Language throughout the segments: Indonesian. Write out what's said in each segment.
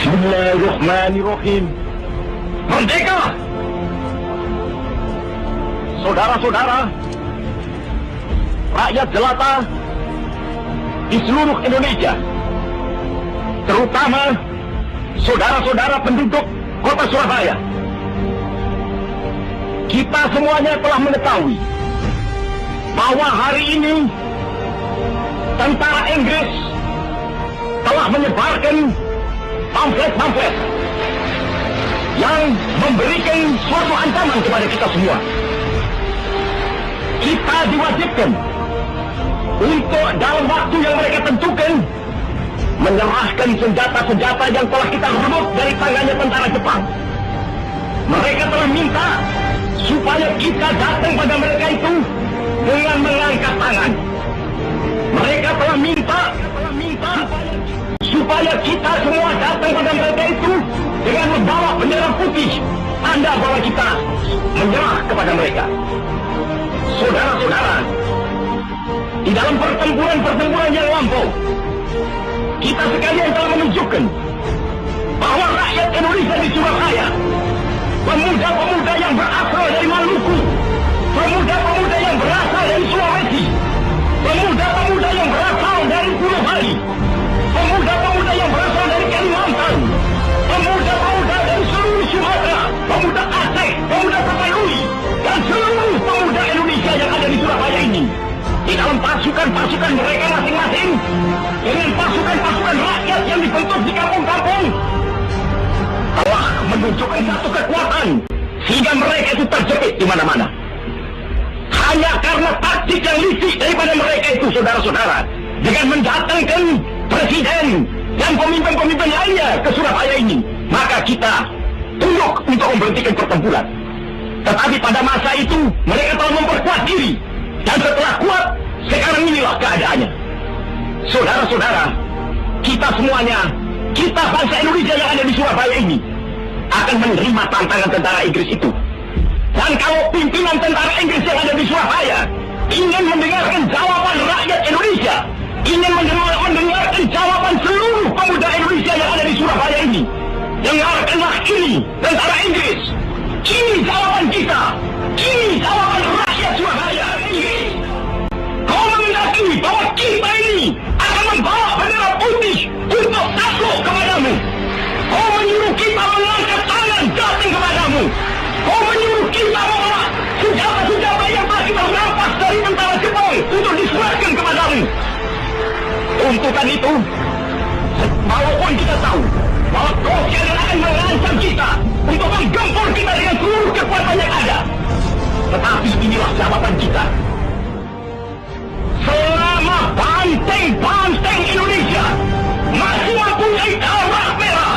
Bismillahirrahmanirrahim. Merdeka! Saudara-saudara, rakyat jelata di seluruh Indonesia, terutama saudara-saudara penduduk kota Surabaya, kita semuanya telah mengetahui bahwa hari ini tentara Inggris telah menyebarkan pamflet-pamflet yang memberikan suatu ancaman kepada kita semua. Kita diwajibkan untuk dalam waktu yang mereka tentukan menyerahkan senjata-senjata yang telah kita rebut dari tangannya tentara Jepang. Mereka telah minta supaya kita datang pada mereka itu dengan mengangkat tangan. Mereka telah minta supaya kita semua datang pada mereka itu dengan membawa bendera putih, tanda bahwa kita menyerah kepada mereka. Saudara-saudara, di dalam pertempuran yang lampau, kita sekalian telah menunjukkan bahwa rakyat Indonesia di Surabaya, pemuda-pemuda yang berasal dari Maluku, pemuda-pemuda yang berasal dari Sulawesi, pemuda-pemuda yang berasal dari Pulau Bali, pemuda-pemuda yang berasal dari Kalimantan, pemuda-pemuda dari seluruh Sumatera, pemuda Aceh, pemuda Tapanuli, dan seluruh pemuda Indonesia yang ada di Surabaya ini, di dalam pasukan-pasukan mereka masing-masing, dengan pasukan-pasukan rakyat yang dibentuk di kampung-kampung, telah menunjukkan satu kekuatan sehingga mereka itu terjepit di mana-mana. Hanya karena taktik yang licik daripada mereka itu, saudara-saudara, dengan mendatangkan presiden dan pemimpin-pemimpin lainnya ke Surabaya ini, maka kita tunduk untuk memberhentikan pertempuran. Tetapi pada masa itu mereka telah memperkuat diri, dan setelah kuat, sekarang inilah keadaannya. Saudara-saudara, kita semuanya, kita bangsa Indonesia yang ada di Surabaya ini, akan menerima tantangan tentara Inggris itu. Dan kalau pimpinan tentara Inggris yang ada di Surabaya ingin mendengarkan jawaban rakyat Indonesia, ingin mendengarkan jawaban seluruh pemuda Indonesia yang ada di Surabaya ini, dengarkanlah ini tentara Inggris. Ini jawaban kita, ini jawaban rakyat Surabaya. Kau menghendaki bahwa kita ini akan membawa bendera putih untuk takluk kepadamu. Kau menyuruh kita mengangkat tangan datang kepadamu. Kau menyuruh kita membawa senjata-senjata yang telah kita rampas dari tentara Jepang untuk diserahkan kepadamu. Tuntutan itu, walaupun kita tahu bahwa kau akan mengancam kita untuk menggempur kita dengan seluruh kekuatan yang ada, tetapi inilah jawaban kita. Selama banteng-banteng Indonesia masih mempunyai darah merah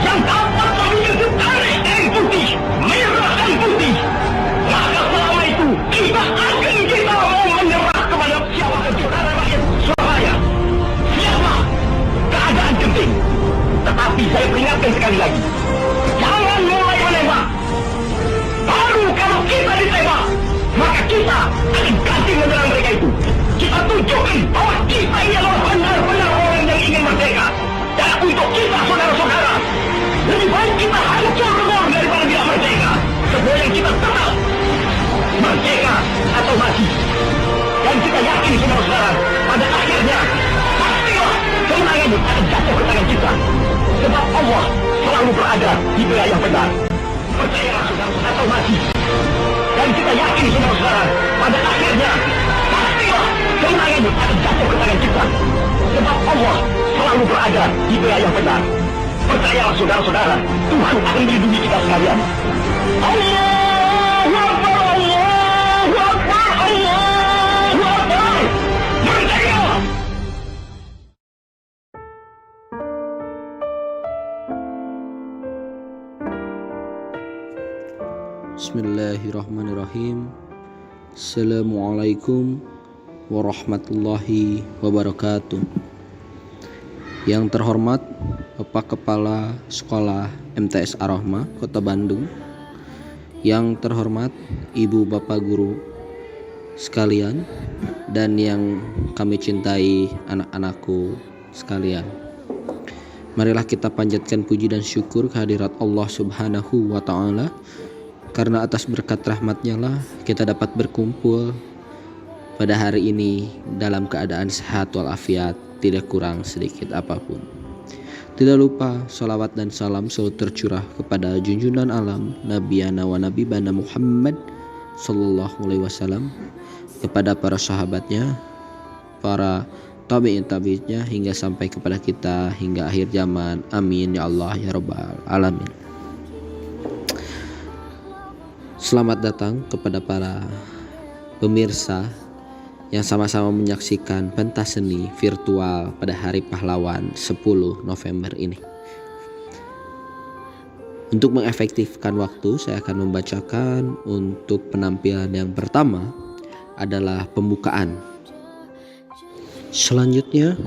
yang dapat memiliki tarik dari putih, merah dan putih, maka selama itu kita mau menyerah kepada siapa saudara rakyat Surabaya. Siapa? Keadaan genting. Tetapi saya peringatkan sekali lagi, jangan mulai menembak. Baru kalau kita ditembak, maka kita akan ganti menyerang mereka itu. Kita tunjukkan bahwa kita ini adalah benar-benar orang yang ingin merdeka. Dan untuk kita, saudara-saudara, lebih baik kita hancur lebur daripada tidak merdeka. Sebab yang kita tetap merdeka atau mati. Dan kita yakin, saudara-saudara, pada akhirnya pastilah kemenangan akan jatuh ke tangan kita. Sebab Allah selalu berada di pihak yang benar. Percayalah, saudara, atau mati. Dan kita yakin, saudara-saudara, pada akhirnya pastilah kemenangan akan jatuh ke tangan kita. Sebab Allah selalu berada di pihak yang benar. Percayalah, saudara-saudara, Tuhan akan melindungi kita sekalian. Allahu Akbar, Allahu Akbar, Allahu Akbar. Merdeka! Bismillahirrahmanirrahim. Assalamualaikum warahmatullahi wabarakatuh. Yang terhormat Bapak Kepala Sekolah MTS Ar-Rahmah Kota Bandung, yang terhormat Ibu Bapak Guru sekalian, dan yang kami cintai anak-anakku sekalian. Marilah kita panjatkan puji dan syukur kehadirat Allah Subhanahu wa Ta'ala, karena atas berkat rahmat-Nya lah kita dapat berkumpul pada hari ini dalam keadaan sehat walafiat, tidak kurang sedikit apapun. Tidak lupa salawat dan salam selalu tercurah kepada junjungan alam Nabiyana wa Nabibana Muhammad sallallahu alaihi wasallam, kepada para sahabatnya, para tabi'in-tabi'innya, hingga sampai kepada kita hingga akhir zaman. Amin ya Allah ya Rabbal alamin. Selamat datang kepada para pemirsa yang sama-sama menyaksikan pentas seni virtual pada Hari Pahlawan 10 November ini. Untuk mengefektifkan waktu, saya akan membacakan untuk penampilan yang pertama adalah pembukaan. Selanjutnya,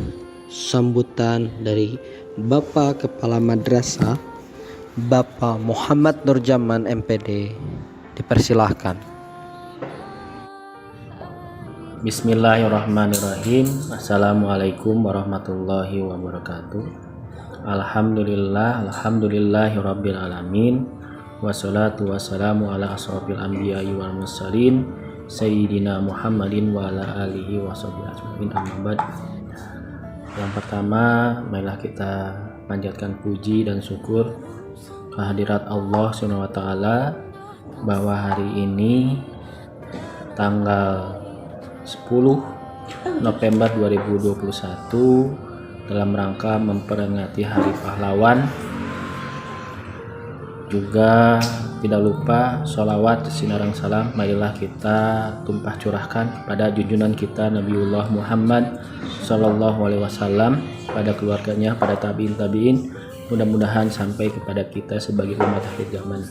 sambutan dari Bapak Kepala Madrasah, Bapak Muhammad Nurjaman MPD, dipersilahkan. Bismillahirrahmanirrahim. Assalamualaikum warahmatullahi wabarakatuh. Alhamdulillahirabbil alamin. Wassalatu wassalamu ala asrofil anbiya'i wal mursalin sayyidina Muhammadin wa ala alihi washabihi ajmain. Amma ba'd. Yang pertama, marilah kita panjatkan puji dan syukur kehadirat Allah Subhanahu wa taala bahwa hari ini tanggal 10 November 2021 dalam rangka memperingati Hari Pahlawan, juga tidak lupa sholawat sinarang salam marilah kita tumpah curahkan kepada junjungan kita Nabiullah Muhammad Sallallahu Alaihi Wasallam, pada keluarganya, pada tabiin, mudah-mudahan sampai kepada kita sebagai umat akhir zaman.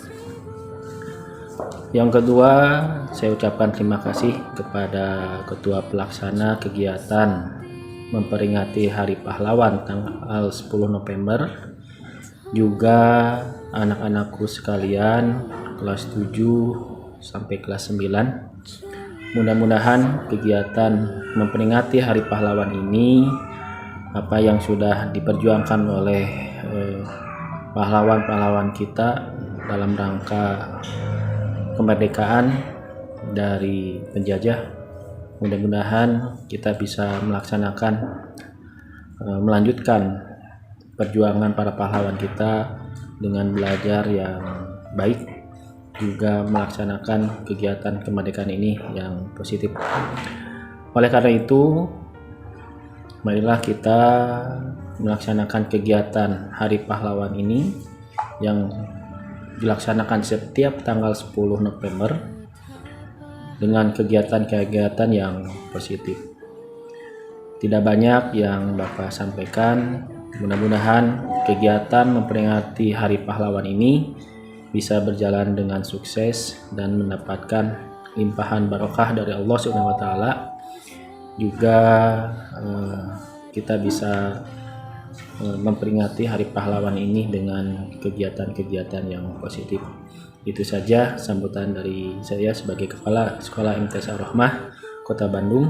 Yang kedua, saya ucapkan terima kasih kepada Ketua Pelaksana kegiatan memperingati Hari Pahlawan tanggal 10 November, juga anak-anakku sekalian kelas 7 sampai kelas 9. Mudah-mudahan kegiatan memperingati Hari Pahlawan ini, apa yang sudah diperjuangkan oleh pahlawan-pahlawan kita dalam rangka kemerdekaan dari penjajah, mudah-mudahan kita bisa melanjutkan perjuangan para pahlawan kita dengan belajar yang baik, juga melaksanakan kegiatan kemerdekaan ini yang positif. Oleh karena itu, marilah kita melaksanakan kegiatan Hari Pahlawan ini yang dilaksanakan setiap tanggal 10 November dengan kegiatan-kegiatan yang positif. Tidak banyak yang Bapak sampaikan. Mudah-mudahan kegiatan memperingati Hari Pahlawan ini bisa berjalan dengan sukses dan mendapatkan limpahan barokah dari Allah Subhanahu wa taala. Juga kita bisa memperingati Hari Pahlawan ini dengan kegiatan-kegiatan yang positif. Itu saja sambutan dari saya sebagai Kepala Sekolah MTS Ar-Rahmah Kota Bandung.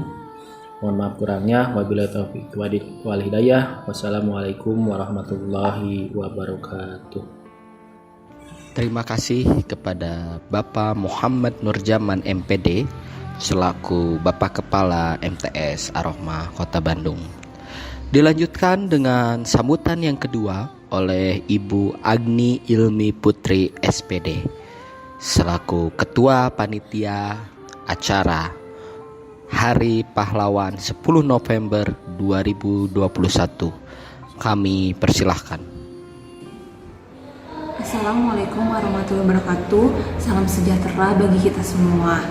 Mohon maaf kurangnya. Wabillahi taufiq wal hidayah. Wassalamualaikum warahmatullahi wabarakatuh. Terima kasih kepada Bapak Muhammad Nurjaman MPD selaku Bapak Kepala MTS Ar-Rahmah Kota Bandung. Dilanjutkan dengan sambutan yang kedua oleh Ibu Agni Ilmi Putri SPD selaku Ketua Panitia Acara Hari Pahlawan 10 November 2021. Kami persilahkan. Assalamualaikum warahmatullahi wabarakatuh. Salam sejahtera bagi kita semua.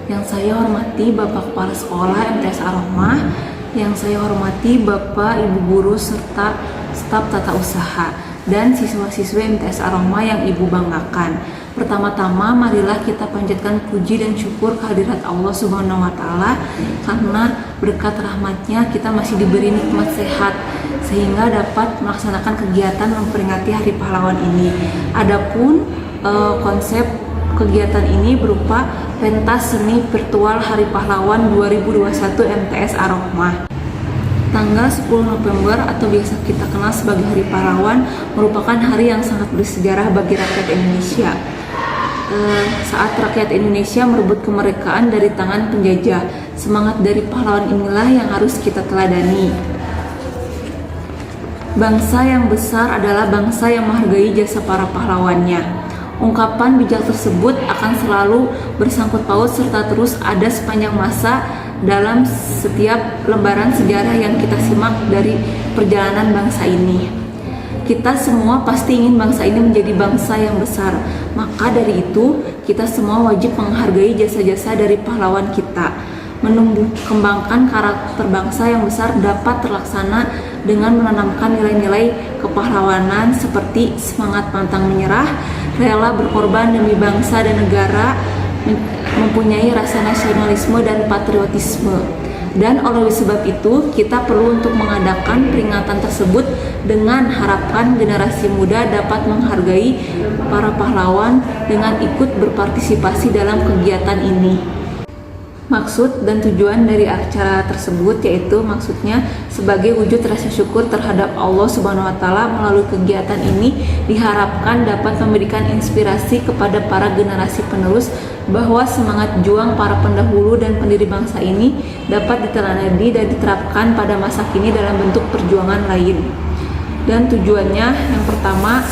Yang saya hormati Bapak Kepala Sekolah MTS Ar-Rahmah, yang saya hormati Bapak, Ibu guru, serta staf tata usaha, dan siswa-siswi MTS Ar-Rahmah yang Ibu banggakan. Pertama-tama, marilah kita panjatkan puji dan syukur kehadirat Allah Subhanahu wa Ta'ala, karena berkat rahmat-Nya kita masih diberi nikmat sehat sehingga dapat melaksanakan kegiatan memperingati Hari Pahlawan ini. Adapun konsep kegiatan ini berupa pentas seni virtual Hari Pahlawan 2021 MTS Ar-Rahmah. Tanggal 10 November atau biasa kita kenal sebagai Hari Pahlawan merupakan hari yang sangat bersejarah bagi rakyat Indonesia. Saat rakyat Indonesia merebut kemerdekaan dari tangan penjajah, semangat dari pahlawan inilah yang harus kita teladani. Bangsa yang besar adalah bangsa yang menghargai jasa para pahlawannya. Ungkapan bijak tersebut akan selalu bersangkut paut serta terus ada sepanjang masa dalam setiap lembaran sejarah yang kita simak dari perjalanan bangsa ini. Kita semua pasti ingin bangsa ini menjadi bangsa yang besar. Maka dari itu, kita semua wajib menghargai jasa-jasa dari pahlawan kita. Menumbuh kembangkan karakter bangsa yang besar dapat terlaksana dengan menanamkan nilai-nilai kepahlawanan seperti semangat pantang menyerah, rela berkorban demi bangsa dan negara, mempunyai rasa nasionalisme dan patriotisme. Dan oleh sebab itu, kita perlu untuk mengadakan peringatan tersebut dengan harapan generasi muda dapat menghargai para pahlawan dengan ikut berpartisipasi dalam kegiatan ini. Maksud dan tujuan dari acara tersebut yaitu maksudnya sebagai wujud rasa syukur terhadap Allah Subhanahu wa taala. Melalui kegiatan ini diharapkan dapat memberikan inspirasi kepada para generasi penerus bahwa semangat juang para pendahulu dan pendiri bangsa ini dapat diteladani dan diterapkan pada masa kini dalam bentuk perjuangan lain. Dan tujuannya yang pertama,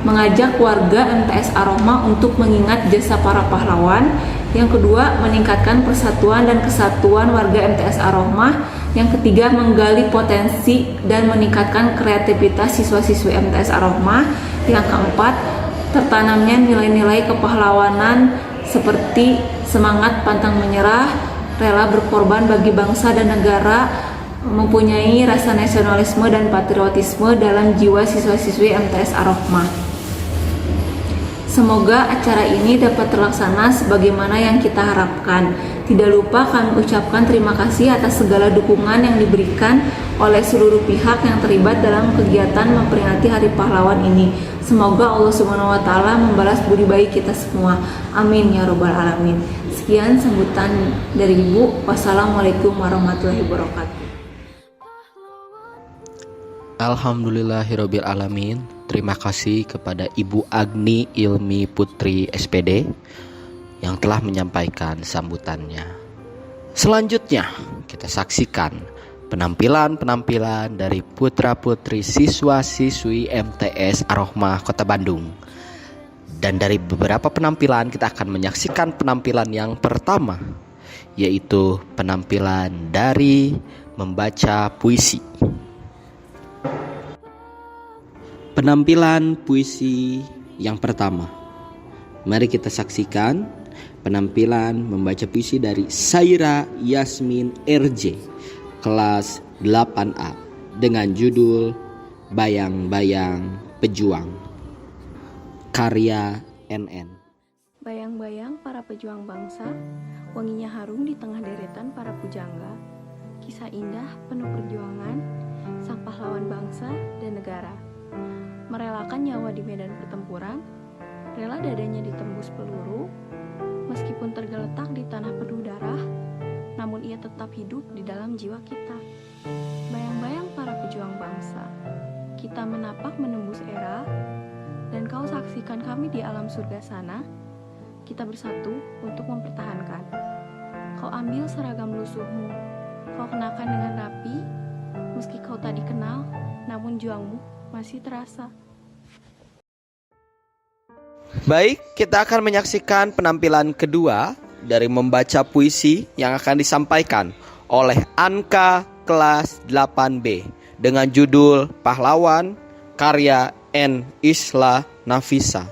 mengajak warga MTS Ar-Rahmah untuk mengingat jasa para pahlawan. Yang kedua, meningkatkan persatuan dan kesatuan warga MTS Ar-Rahmah. Yang ketiga, menggali potensi dan meningkatkan kreativitas siswa-siswi MTS Ar-Rahmah. Yang keempat, tertanamnya nilai-nilai kepahlawanan seperti semangat pantang menyerah, rela berkorban bagi bangsa dan negara, mempunyai rasa nasionalisme dan patriotisme dalam jiwa siswa-siswi MTS Ar-Rahmah. Semoga acara ini dapat terlaksana sebagaimana yang kita harapkan. Tidak lupa kami ucapkan terima kasih atas segala dukungan yang diberikan oleh seluruh pihak yang terlibat dalam kegiatan memperingati Hari Pahlawan ini. Semoga Allah Subhanahu wa taala membalas budi baik kita semua. Amin ya robbal alamin. Sekian sambutan dari Ibu. Wassalamualaikum warahmatullahi wabarakatuh. Alhamdulillahirabbil alamin. Terima kasih kepada Ibu Agni Ilmi Putri SPD yang telah menyampaikan sambutannya. Selanjutnya kita saksikan penampilan-penampilan dari putra-putri siswa-siswi MTS Ar-Rahmah Kota Bandung. Dan dari beberapa penampilan kita akan menyaksikan penampilan yang pertama, yaitu penampilan dari membaca puisi. Penampilan puisi yang pertama, mari kita saksikan penampilan membaca puisi dari Saira Yasmin RJ kelas 8A dengan judul Bayang-Bayang Pejuang, karya NN. Bayang-bayang para pejuang bangsa, wanginya harum di tengah deretan para pujangga. Kisah indah penuh perjuangan sang pahlawan bangsa dan negara. Merelakan nyawa di medan pertempuran, rela dadanya ditembus peluru, meskipun tergeletak di tanah penuh darah, namun ia tetap hidup di dalam jiwa kita. Bayang-bayang para pejuang bangsa, kita menapak menembus era, dan kau saksikan kami di alam surga sana. Kita bersatu untuk mempertahankan. Kau ambil seragam lusuhmu, kau kenakan dengan rapi, meski kau tak dikenal, namun juangmu masih terasa. Baik, kita akan menyaksikan penampilan kedua dari membaca puisi yang akan disampaikan oleh Anka kelas 8B dengan judul Pahlawan, karya N. Isla Nafisa.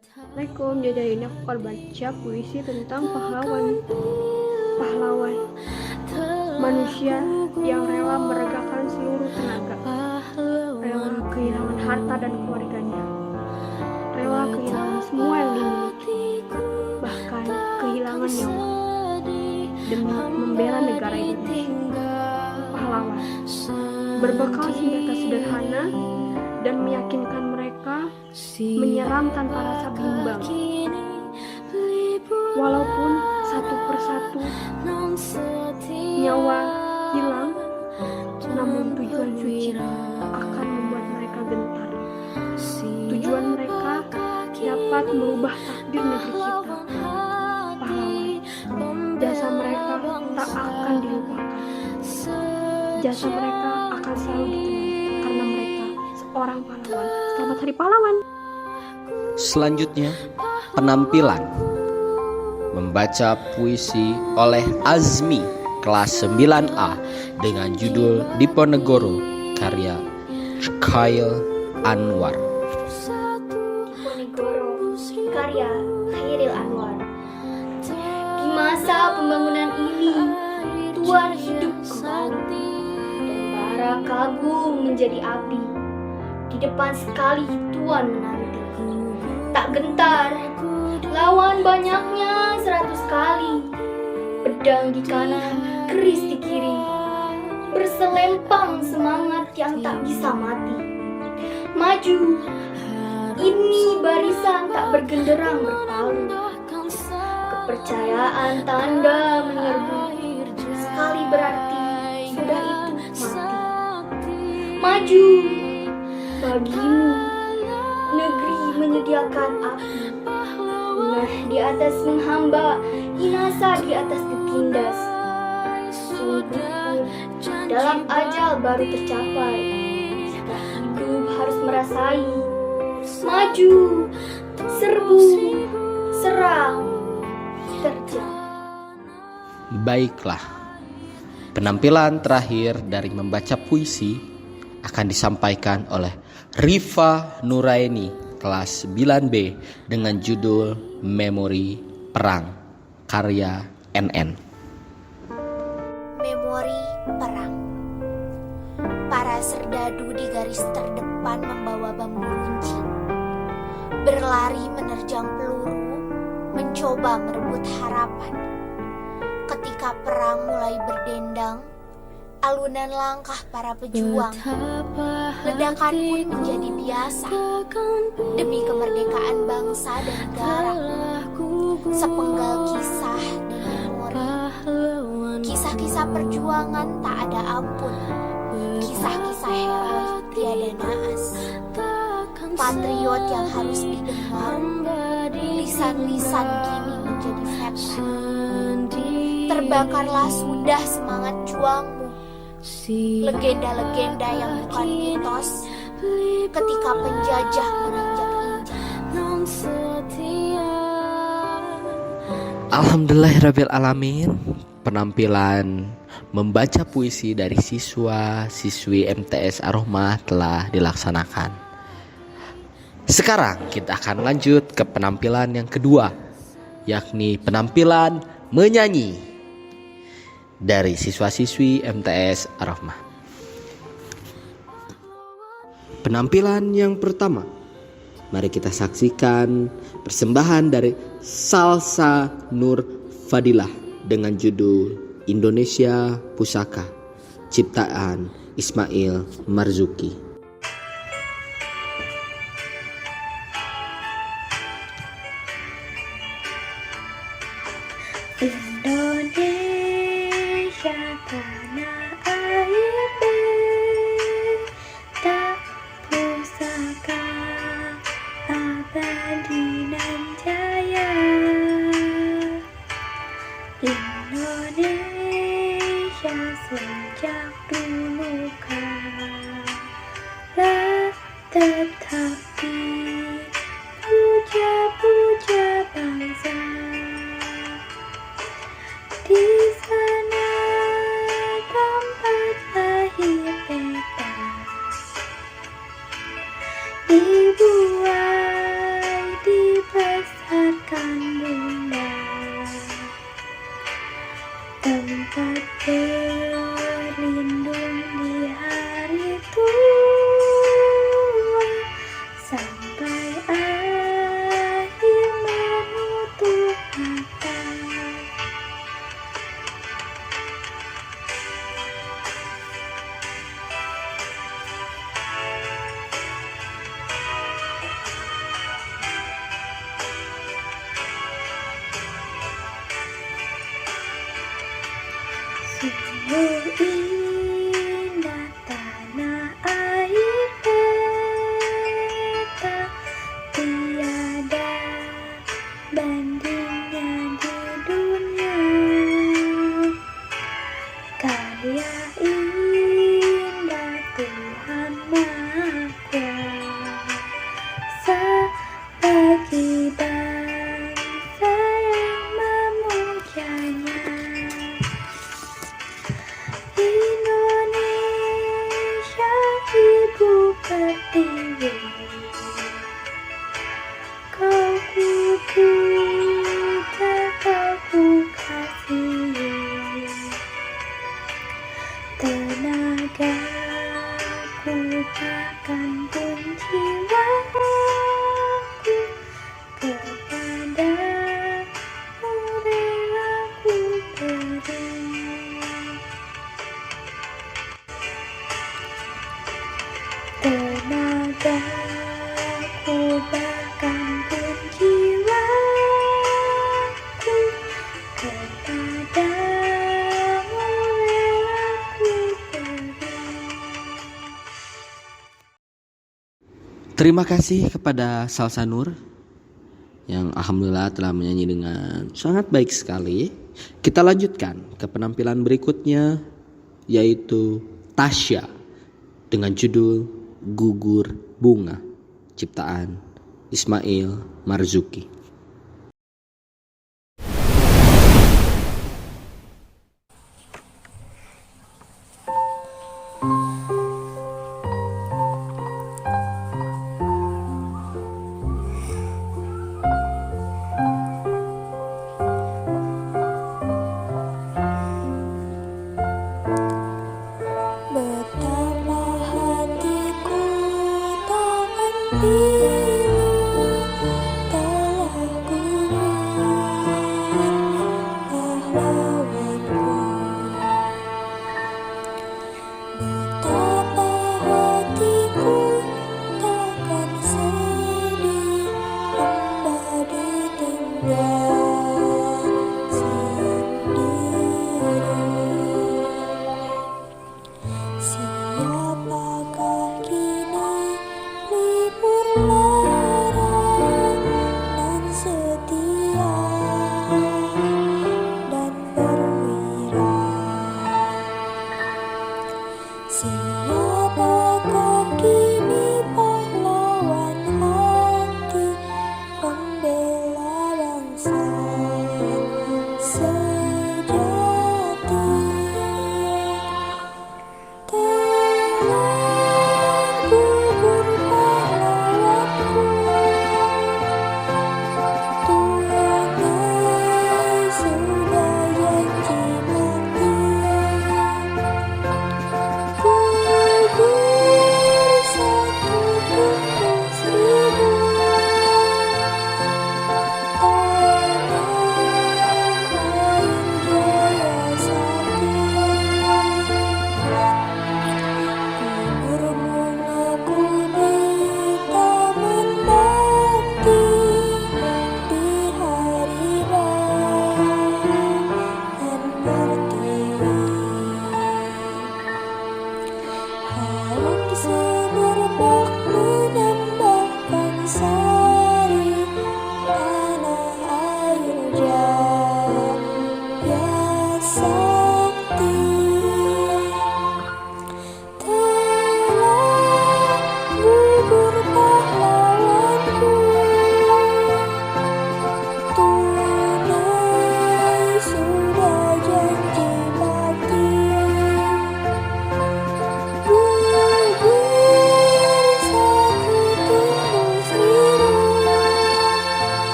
Assalamualaikum, jadi hari ini aku akan baca puisi tentang pahlawan. Pahlawan, manusia yang rela meregakan seluruh tenaga, rela kehilangan harta dan keluarganya, rela kehilangan semua yang dimiliki, bahkan kehilangan nyawa demi membela negara Indonesia. Pahlawan berbekal senjata sederhana dan meyakinkan mereka menyerang tanpa rasa bimbang. Walaupun satu persatu nyawa hilang, namun tujuan suci akan membuat mereka gentar. Tujuan mereka dapat merubah takdir negeri kita. Pahlawan, jasa mereka tak akan dilupakan. Jasa mereka akan selalu dikenang karena mereka seorang pahlawan. Selamat Hari Pahlawan. Selanjutnya, penampilan membaca puisi oleh Azmi kelas 9A dengan judul Diponegoro karya Khail Anwar. Diponegoro karya Khairil Anwar. Di masa pembangunan ini, Tuan hidup kembali dan bara kagum menjadi api. Di depan sekali Tuan menanti. Tak gentar, lawan banyaknya 100 kali. Pedang di kanan, keris di kiri. Berselempang semangat yang tak bisa mati. Maju, ini barisan tak bergenderang berpalu. Kepercayaan tanda menyerbu. Sekali berarti sudah itu mati. Maju, bagimu negeri menyediakan api. Nah di atas menghamba, inasa di atas ditindas. Sungguh pun dalam ajal baru tercapai. Jika hidup harus merasai. Maju, serbu, serang, terjang. Baiklah, penampilan terakhir dari membaca puisi akan disampaikan oleh Rifa Nuraini kelas 9B dengan judul Memori Perang karya NN. Memori perang. Para serdadu di garis terdepan membawa bambu runcing, berlari menerjang peluru, mencoba merebut harapan. Ketika perang mulai berdendang, alunan langkah para pejuang, ledakan pun menjadi biasa demi kemerdekaan bangsa dan negara. Sepenggal kisah dan memori, kisah-kisah perjuangan tak ada ampun, kisah-kisah heroik tiada naas, patriot yang harus didengar, lisan-lisan kini menjadi fitnah. Terbakarlah sudah semangat juangmu, legenda-legenda yang bukan mitos, ketika penjajah menginjak-injak. Alhamdulillahirabbil alamin, penampilan membaca puisi dari siswa-siswi MTS Ar-Rahmah telah dilaksanakan. Sekarang kita akan lanjut ke penampilan yang kedua, yakni penampilan menyanyi dari siswa-siswi MTS Ar-Rahmah. Penampilan yang pertama, mari kita saksikan persembahan dari Salsa Nur Fadilah dengan judul Indonesia Pusaka, ciptaan Ismail Marzuki. Indonesia tanah air tak pusaka abadi nan jaya. Indonesia sejak dulu kala tetap dipuja-puja bangsa. Di sana tempat lahir bebas, dibuai dibesarkan bunda, tempat berlindung di hari tua, sampai akhir menutup indah tanah air kita, tiada bandingnya di dunia. Karya indah Tuhan Maha Kuasa, bagi bangsa yang memujanya. Indonesia ibu pertiwi, kau ku puja, kau ku kasihi. Tenagaku bahkan pun jiwaku kepadamu rela ku beri. Tenagaku bahkan pun jiwaku kepadamu rela ku beri. Terima kasih kepada Salsa Nur yang alhamdulillah telah menyanyi dengan sangat baik sekali. Kita lanjutkan ke penampilan berikutnya, yaitu Tasya dengan judul Gugur Bunga, ciptaan Ismail Marzuki. Betapa hatiku takkan pilu telah gugur pahlawanku. Betapa hatiku takkan sedih hamba ditinggal sendiri. Siapakah kini libur lara dan setia dan berwira? Siapakah kini pahlawan hati pembela bangsa sejati? Telah gugur pahlawanku, tuanya sudah janji mati. Ku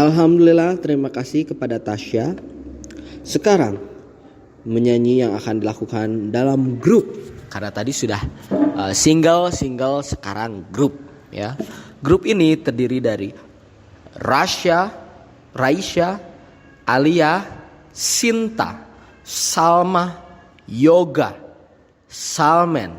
Alhamdulillah, terima kasih kepada Tasya. Sekarang menyanyi yang akan dilakukan dalam grup. Karena tadi sudah single, sekarang grup ya. Grup ini terdiri dari Raisya, Alia, Sinta, Salma, Yoga, Salmen,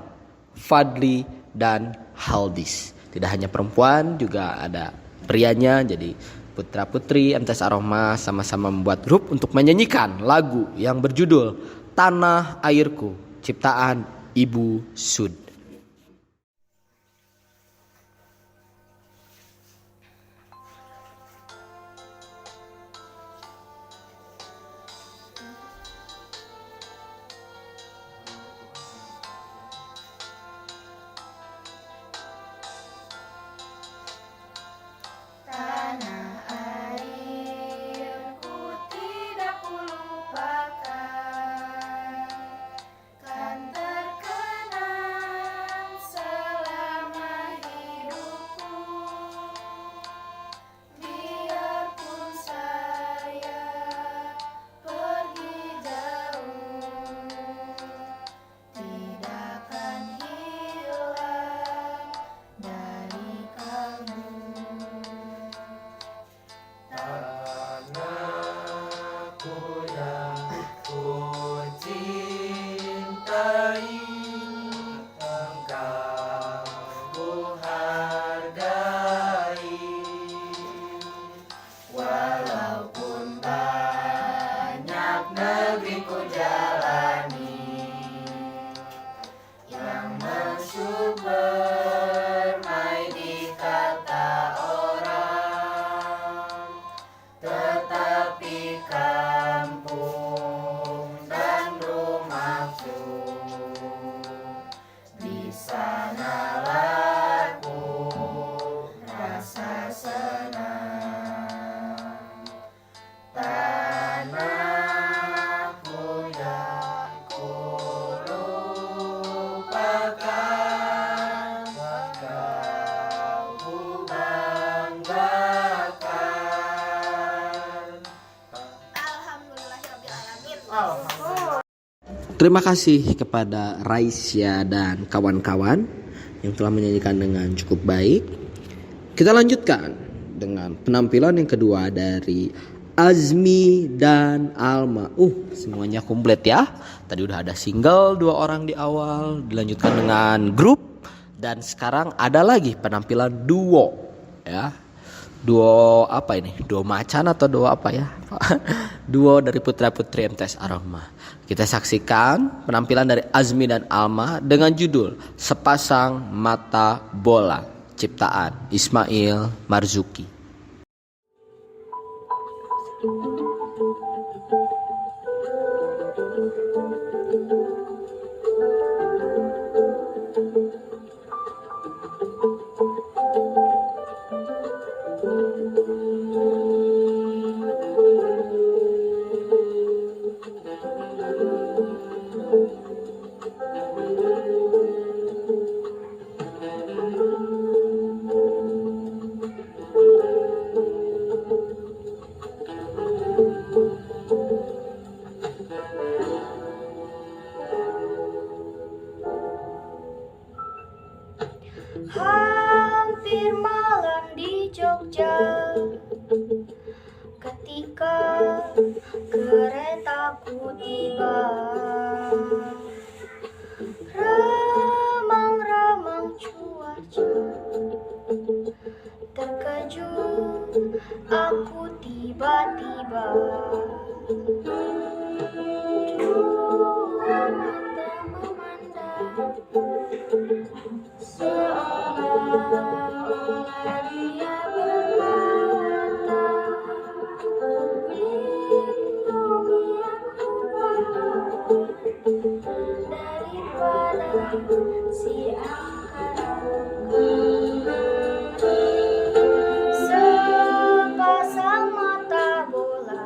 Fadli, dan Haldis. Tidak hanya perempuan, juga ada prianya. Jadi putra putri MTS Ar-Rahmah sama-sama membuat grup untuk menyanyikan lagu yang berjudul Tanah Airku, ciptaan Ibu Sud. Terima kasih kepada Raisya dan kawan-kawan yang telah menyanyikan dengan cukup baik. Kita lanjutkan dengan penampilan yang kedua dari Azmi dan Alma. Semuanya komplit ya. Tadi udah ada single 2 orang di awal, dilanjutkan dengan grup, dan sekarang ada lagi penampilan duo ya. Duo apa ini? Duo macan atau duo apa ya? Duo dari putra-putri MTS Ar-Rahmah. Kita saksikan penampilan dari Azmi dan Alma dengan judul Sepasang Mata Bola, ciptaan Ismail Marzuki. Hampir malam di Jogja, ketika keretaku tiba, remang-remang cuaca, terkejut aku tiba-tiba. Dua mata memandang, seolah-olah dia berkata, lindungi aku Bapa, daripada si angkara. Sepasang mata bola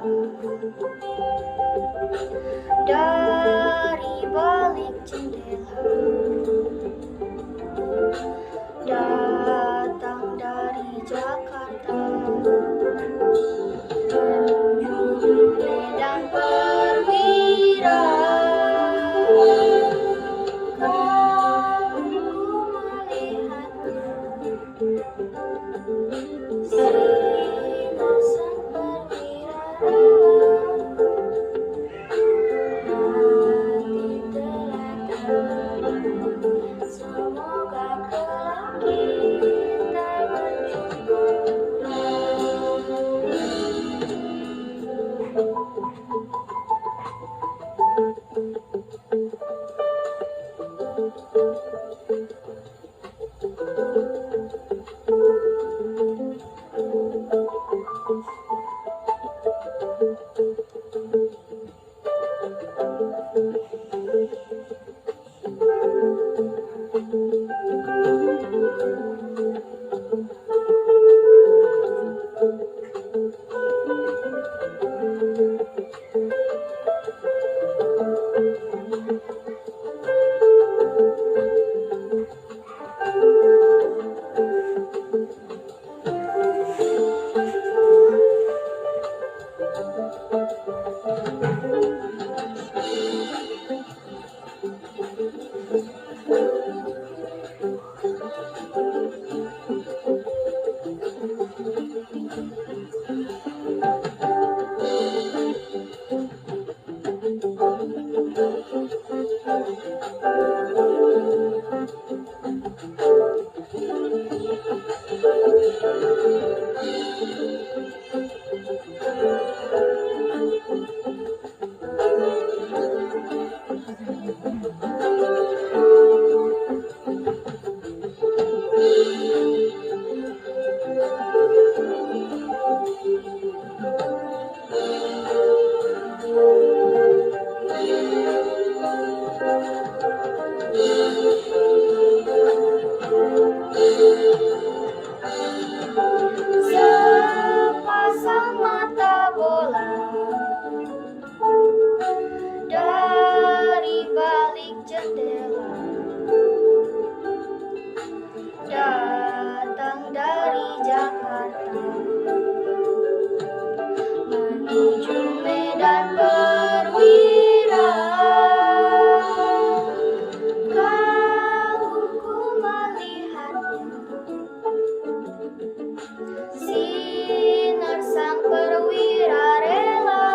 dari balik jendela, datang dari Jakarta. Sepasang mata bola dari balik jendela datang dari Jakarta menuju Medan Perwira. Kagumku melihatnya, sinar sang perwira rela,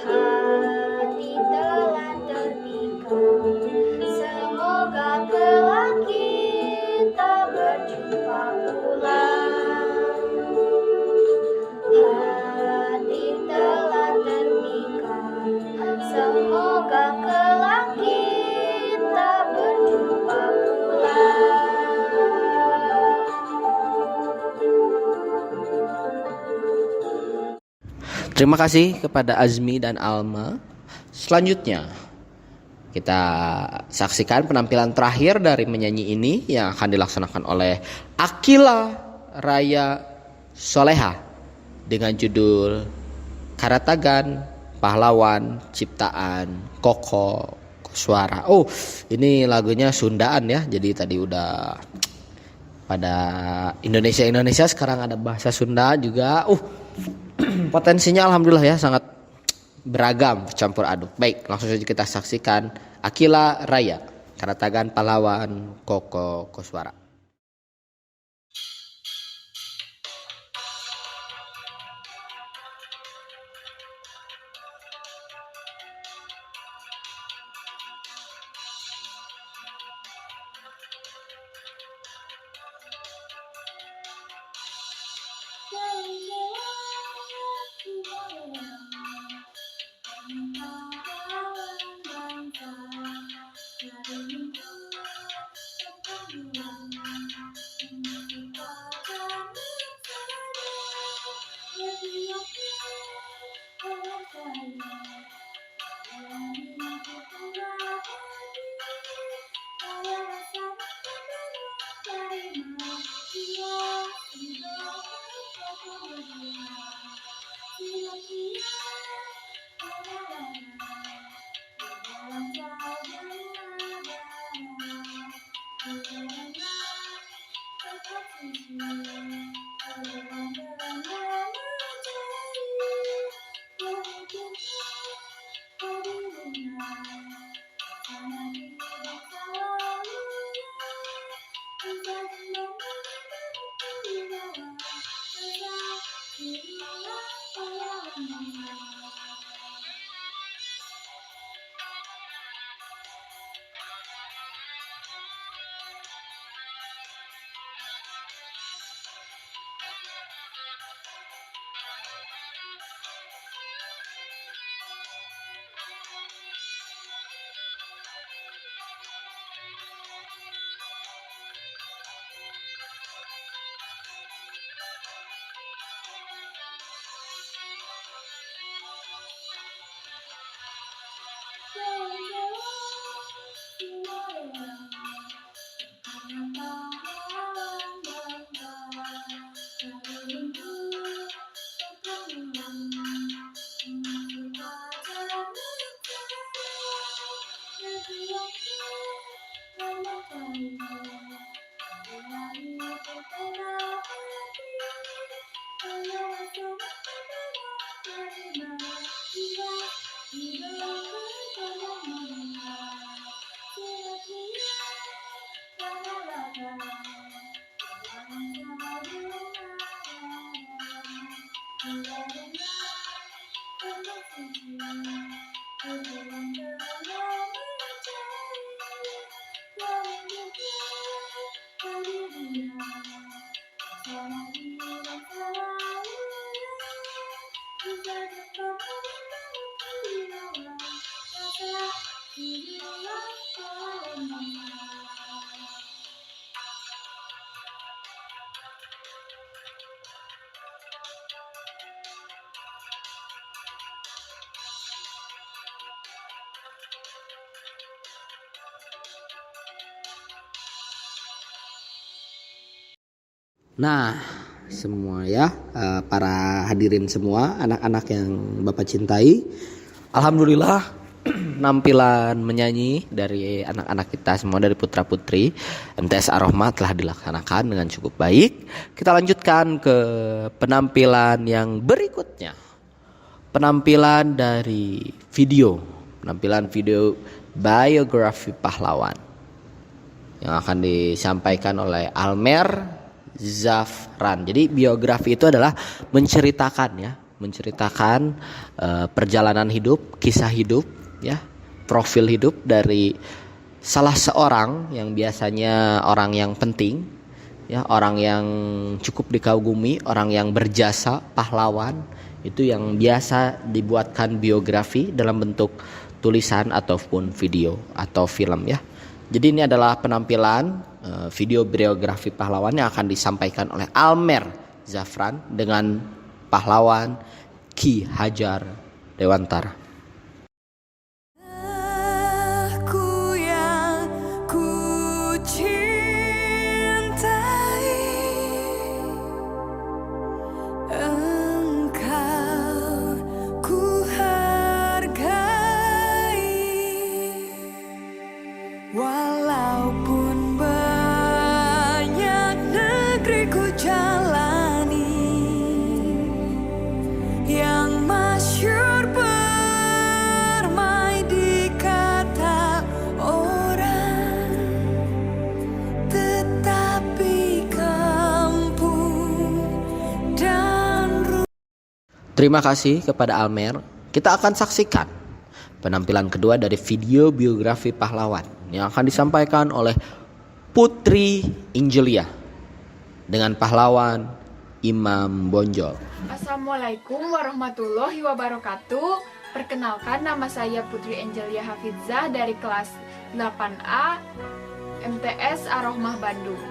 hati telah terpikat. Semoga kelak kita berjumpa pula. Hati telah terpikat. Semoga kelak kita berjumpa pula. Terima kasih kepada Azmi dan Alma. Selanjutnya kita saksikan penampilan terakhir dari menyanyi ini yang akan dilaksanakan oleh Akila Raya Soleha dengan judul Karatagan Pahlawan Ciptaan Koko Koswara. Oh, ini lagunya Sundaan ya. Jadi tadi udah pada Indonesia, sekarang ada bahasa Sunda juga. Potensinya alhamdulillah ya sangat beragam, campur aduk. Baik, langsung saja kita saksikan Akila Raya, Karatagan Pahlawan Koko Koswara. Nah, semua ya, para hadirin semua, anak-anak yang Bapak cintai, alhamdulillah penampilan menyanyi dari anak-anak kita semua, dari putra-putri MTS Ar-Rahmah telah dilaksanakan dengan cukup baik. Kita lanjutkan ke penampilan yang berikutnya. Penampilan dari penampilan video biografi pahlawan yang akan disampaikan oleh Almer Zafran. Jadi biografi itu adalah menceritakan perjalanan hidup, kisah hidup, ya, profil hidup dari salah seorang yang biasanya orang yang penting, ya, orang yang cukup dikagumi, orang yang berjasa, pahlawan, itu yang biasa dibuatkan biografi dalam bentuk tulisan ataupun video atau film, ya. Jadi ini adalah penampilan video biografi pahlawan yang akan disampaikan oleh Almer Zafran dengan pahlawan Ki Hajar Dewantara. Aku yang ku cintai, engkau ku hargai, walaupun banyak negeri ku jalani, yang masyhur permai di kata orang, tetapi kampung dan Terima kasih kepada Almer. Kita akan saksikan penampilan kedua dari video biografi pahlawan yang akan disampaikan oleh Putri Angelia dengan pahlawan Imam Bonjol. Assalamualaikum warahmatullahi wabarakatuh. Perkenalkan, nama saya Putri Angelia Hafizah dari kelas 8A MTS Ar-Rahmah Bandung.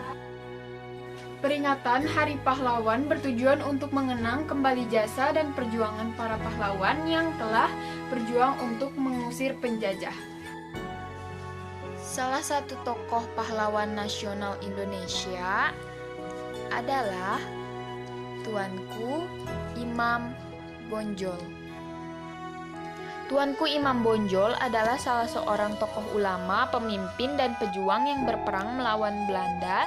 Peringatan Hari Pahlawan bertujuan untuk mengenang kembali jasa dan perjuangan para pahlawan yang telah berjuang untuk mengusir penjajah. Salah satu tokoh pahlawan nasional Indonesia adalah Tuanku Imam Bonjol. Tuanku Imam Bonjol adalah salah seorang tokoh ulama, pemimpin, dan pejuang yang berperang melawan Belanda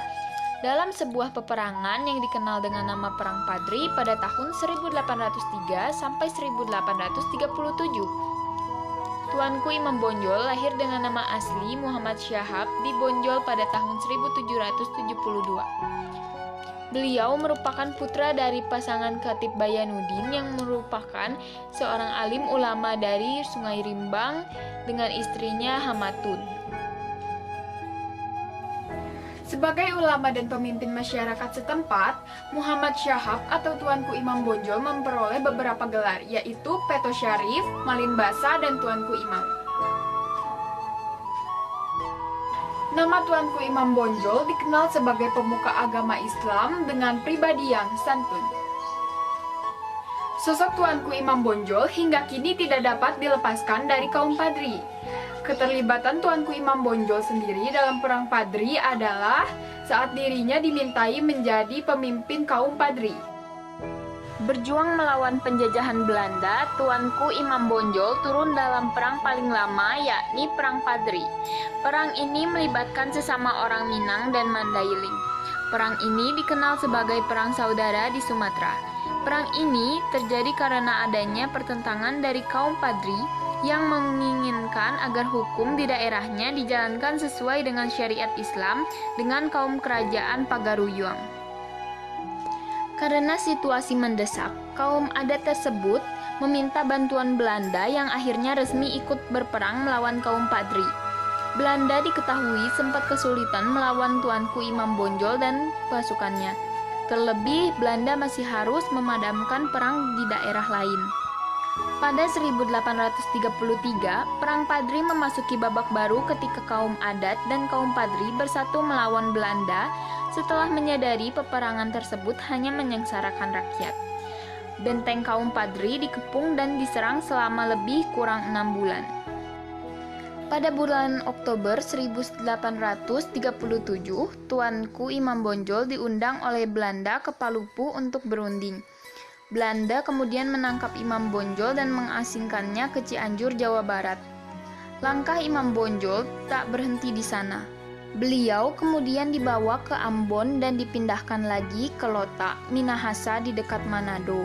dalam sebuah peperangan yang dikenal dengan nama Perang Padri pada tahun 1803 sampai 1837. Tuanku Imam Bonjol lahir dengan nama asli Muhammad Syahab di Bonjol pada tahun 1772. Beliau merupakan putra dari pasangan Khatib Bayanuddin yang merupakan seorang alim ulama dari Sungai Rimbang dengan istrinya Hamatun. Sebagai ulama dan pemimpin masyarakat setempat, Muhammad Syahab atau Tuanku Imam Bonjol memperoleh beberapa gelar, yaitu Peto Syarif, Malin Basa, dan Tuanku Imam. Nama Tuanku Imam Bonjol dikenal sebagai pemuka agama Islam dengan pribadi yang santun. Sosok Tuanku Imam Bonjol hingga kini tidak dapat dilepaskan dari kaum Padri. Keterlibatan Tuanku Imam Bonjol sendiri dalam Perang Padri adalah saat dirinya dimintai menjadi pemimpin kaum Padri. Berjuang melawan penjajahan Belanda, Tuanku Imam Bonjol turun dalam perang paling lama, yakni Perang Padri. Perang ini melibatkan sesama orang Minang dan Mandailing. Perang ini dikenal sebagai Perang Saudara di Sumatera. Perang ini terjadi karena adanya pertentangan dari kaum Padri yang menginginkan agar hukum di daerahnya dijalankan sesuai dengan syariat Islam dengan kaum kerajaan Pagaruyung. Karena situasi mendesak, kaum adat tersebut meminta bantuan Belanda yang akhirnya resmi ikut berperang melawan kaum Padri. Belanda diketahui sempat kesulitan melawan Tuanku Imam Bonjol dan pasukannya. Terlebih, Belanda masih harus memadamkan perang di daerah lain. Pada 1833, Perang Padri memasuki babak baru ketika kaum adat dan kaum Padri bersatu melawan Belanda setelah menyadari peperangan tersebut hanya menyengsarakan rakyat. Benteng kaum Padri dikepung dan diserang selama lebih kurang 6 bulan. Pada bulan Oktober 1837, Tuanku Imam Bonjol diundang oleh Belanda ke Palupu untuk berunding. Belanda kemudian menangkap Imam Bonjol dan mengasingkannya ke Cianjur, Jawa Barat. Langkah Imam Bonjol tak berhenti di sana. Beliau kemudian dibawa ke Ambon dan dipindahkan lagi ke Lota, Minahasa di dekat Manado.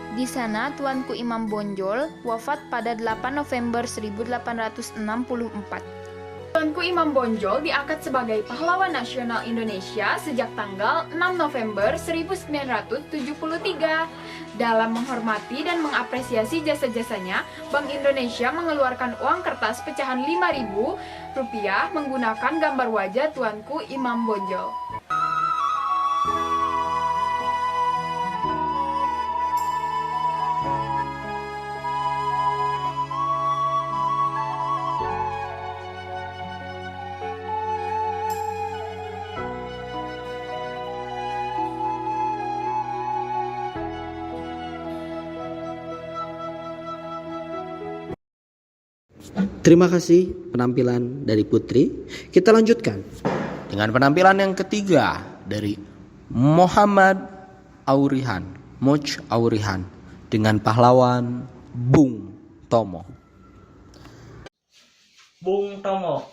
Di sana Tuanku Imam Bonjol wafat pada 8 November 1864. Tuanku Imam Bonjol diangkat sebagai pahlawan nasional Indonesia sejak tanggal 6 November 1973. Dalam menghormati dan mengapresiasi jasa-jasanya, Bank Indonesia mengeluarkan uang kertas pecahan Rp5.000 menggunakan gambar wajah Tuanku Imam Bonjol. Terima kasih penampilan dari Putri. Kita lanjutkan dengan penampilan yang ketiga dari Muhammad Aurihan, Moch Aurihan dengan pahlawan Bung Tomo. Bung Tomo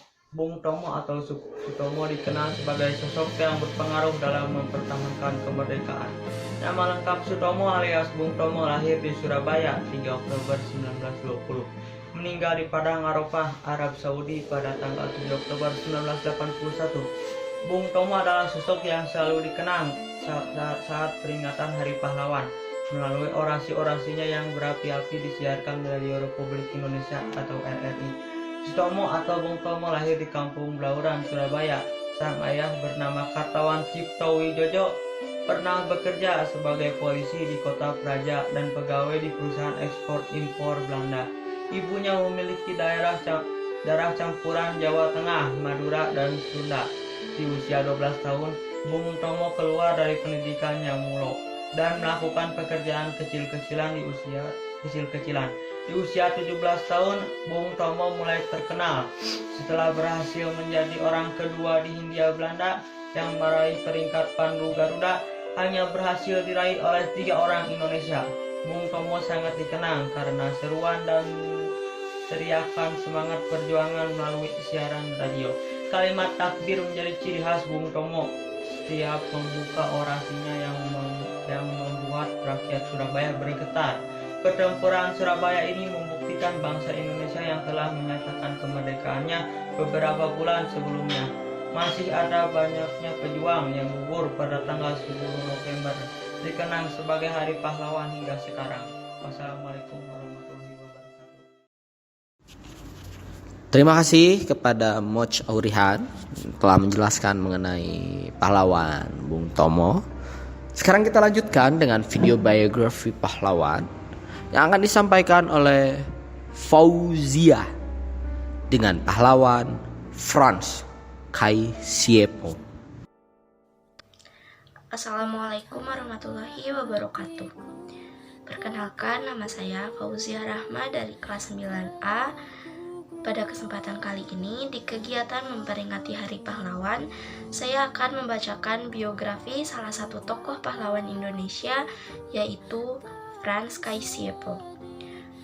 atau Sutomo dikenal sebagai sosok yang berpengaruh dalam mempertahankan kemerdekaan. Nama lengkap Sutomo alias Bung Tomo lahir di Surabaya 3 Oktober 1920. Meninggal di Padang Arafah, Arab Saudi pada tanggal 7 Oktober 1981. Bung Tomo adalah sosok yang selalu dikenang saat peringatan Hari Pahlawan melalui orasi-orasinya yang berapi-api disiarkan di Radio Republik Indonesia atau RRI. Sutomo atau Bung Tomo lahir di Kampung Blauran, Surabaya. Sang ayah bernama Kartawan Cipto Wijojo pernah bekerja sebagai polisi di Kota Praja dan pegawai di perusahaan ekspor impor Belanda. Ibunya memiliki darah campuran Jawa Tengah, Madura, dan Sunda. Di usia 12 tahun, Bung Tomo keluar dari pendidikannya Mulo dan melakukan pekerjaan kecil-kecilan di usia 17 tahun, Bung Tomo mulai terkenal setelah berhasil menjadi orang kedua di Hindia Belanda yang meraih peringkat Pandu Garuda, hanya berhasil diraih oleh 3 orang Indonesia. Bung Tomo sangat dikenang karena seruan dan teriakan semangat perjuangan melalui siaran radio. Kalimat takbir menjadi ciri khas Bung Tomo. Setiap membuka orasinya yang membuat rakyat Surabaya bergetar. Pertempuran Surabaya ini membuktikan bangsa Indonesia yang telah menyatakan kemerdekaannya beberapa bulan sebelumnya. Masih ada banyaknya pejuang yang gugur pada tanggal 10 November, dikenang sebagai Hari Pahlawan hingga sekarang. Wassalamualaikum warahmatullahi wabarakatuh. Terima kasih kepada Moch Aurihan telah menjelaskan mengenai pahlawan Bung Tomo. Sekarang kita lanjutkan dengan video biografi pahlawan yang akan disampaikan oleh Fauzia dengan pahlawan Frans Kaisiepo. Assalamualaikum warahmatullahi wabarakatuh. Perkenalkan, nama saya Fauzia Rahma dari kelas 9A. Pada kesempatan kali ini, di kegiatan memperingati Hari Pahlawan, saya akan membacakan biografi salah satu tokoh pahlawan Indonesia, yaitu Frans Kaisiepo.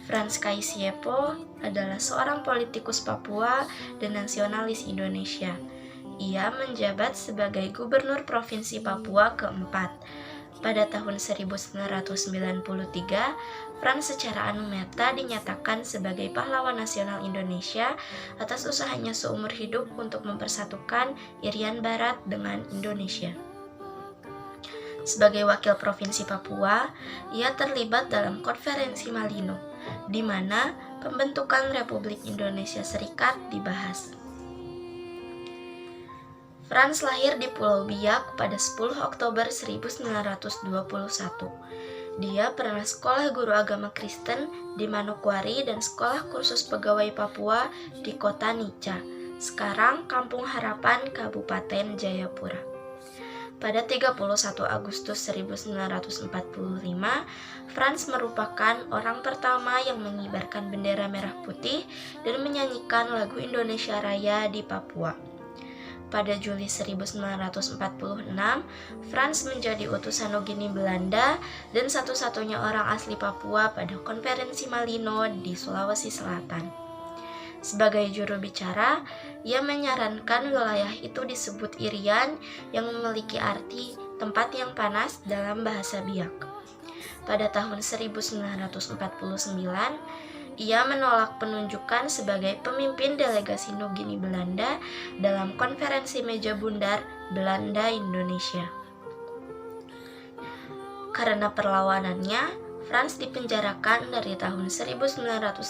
Frans Kaisiepo adalah seorang politikus Papua dan nasionalis Indonesia. Ia menjabat sebagai Gubernur Provinsi Papua keempat. Pada tahun 1993, Frans secara anumeta dinyatakan sebagai pahlawan nasional Indonesia atas usahanya seumur hidup untuk mempersatukan Irian Barat dengan Indonesia. Sebagai wakil Provinsi Papua, ia terlibat dalam Konferensi Malino, di mana pembentukan Republik Indonesia Serikat dibahas. Frans lahir di Pulau Biak pada 10 Oktober 1921. Dia pernah sekolah guru agama Kristen di Manokwari dan sekolah kursus pegawai Papua di kota Nica, sekarang Kampung Harapan, Kabupaten Jayapura. Pada 31 Agustus 1945, Franz merupakan orang pertama yang mengibarkan bendera merah putih dan menyanyikan lagu Indonesia Raya di Papua. Pada Juli 1946, Franz menjadi utusan Nugini Belanda dan satu-satunya orang asli Papua pada Konferensi Malino di Sulawesi Selatan. Sebagai juru bicara, ia menyarankan wilayah itu disebut Irian yang memiliki arti tempat yang panas dalam bahasa Biak. Pada tahun 1949, ia menolak penunjukan sebagai pemimpin delegasi Nugini Belanda dalam konferensi meja bundar Belanda-Indonesia. Karena perlawanannya, Franz dipenjarakan dari tahun 1954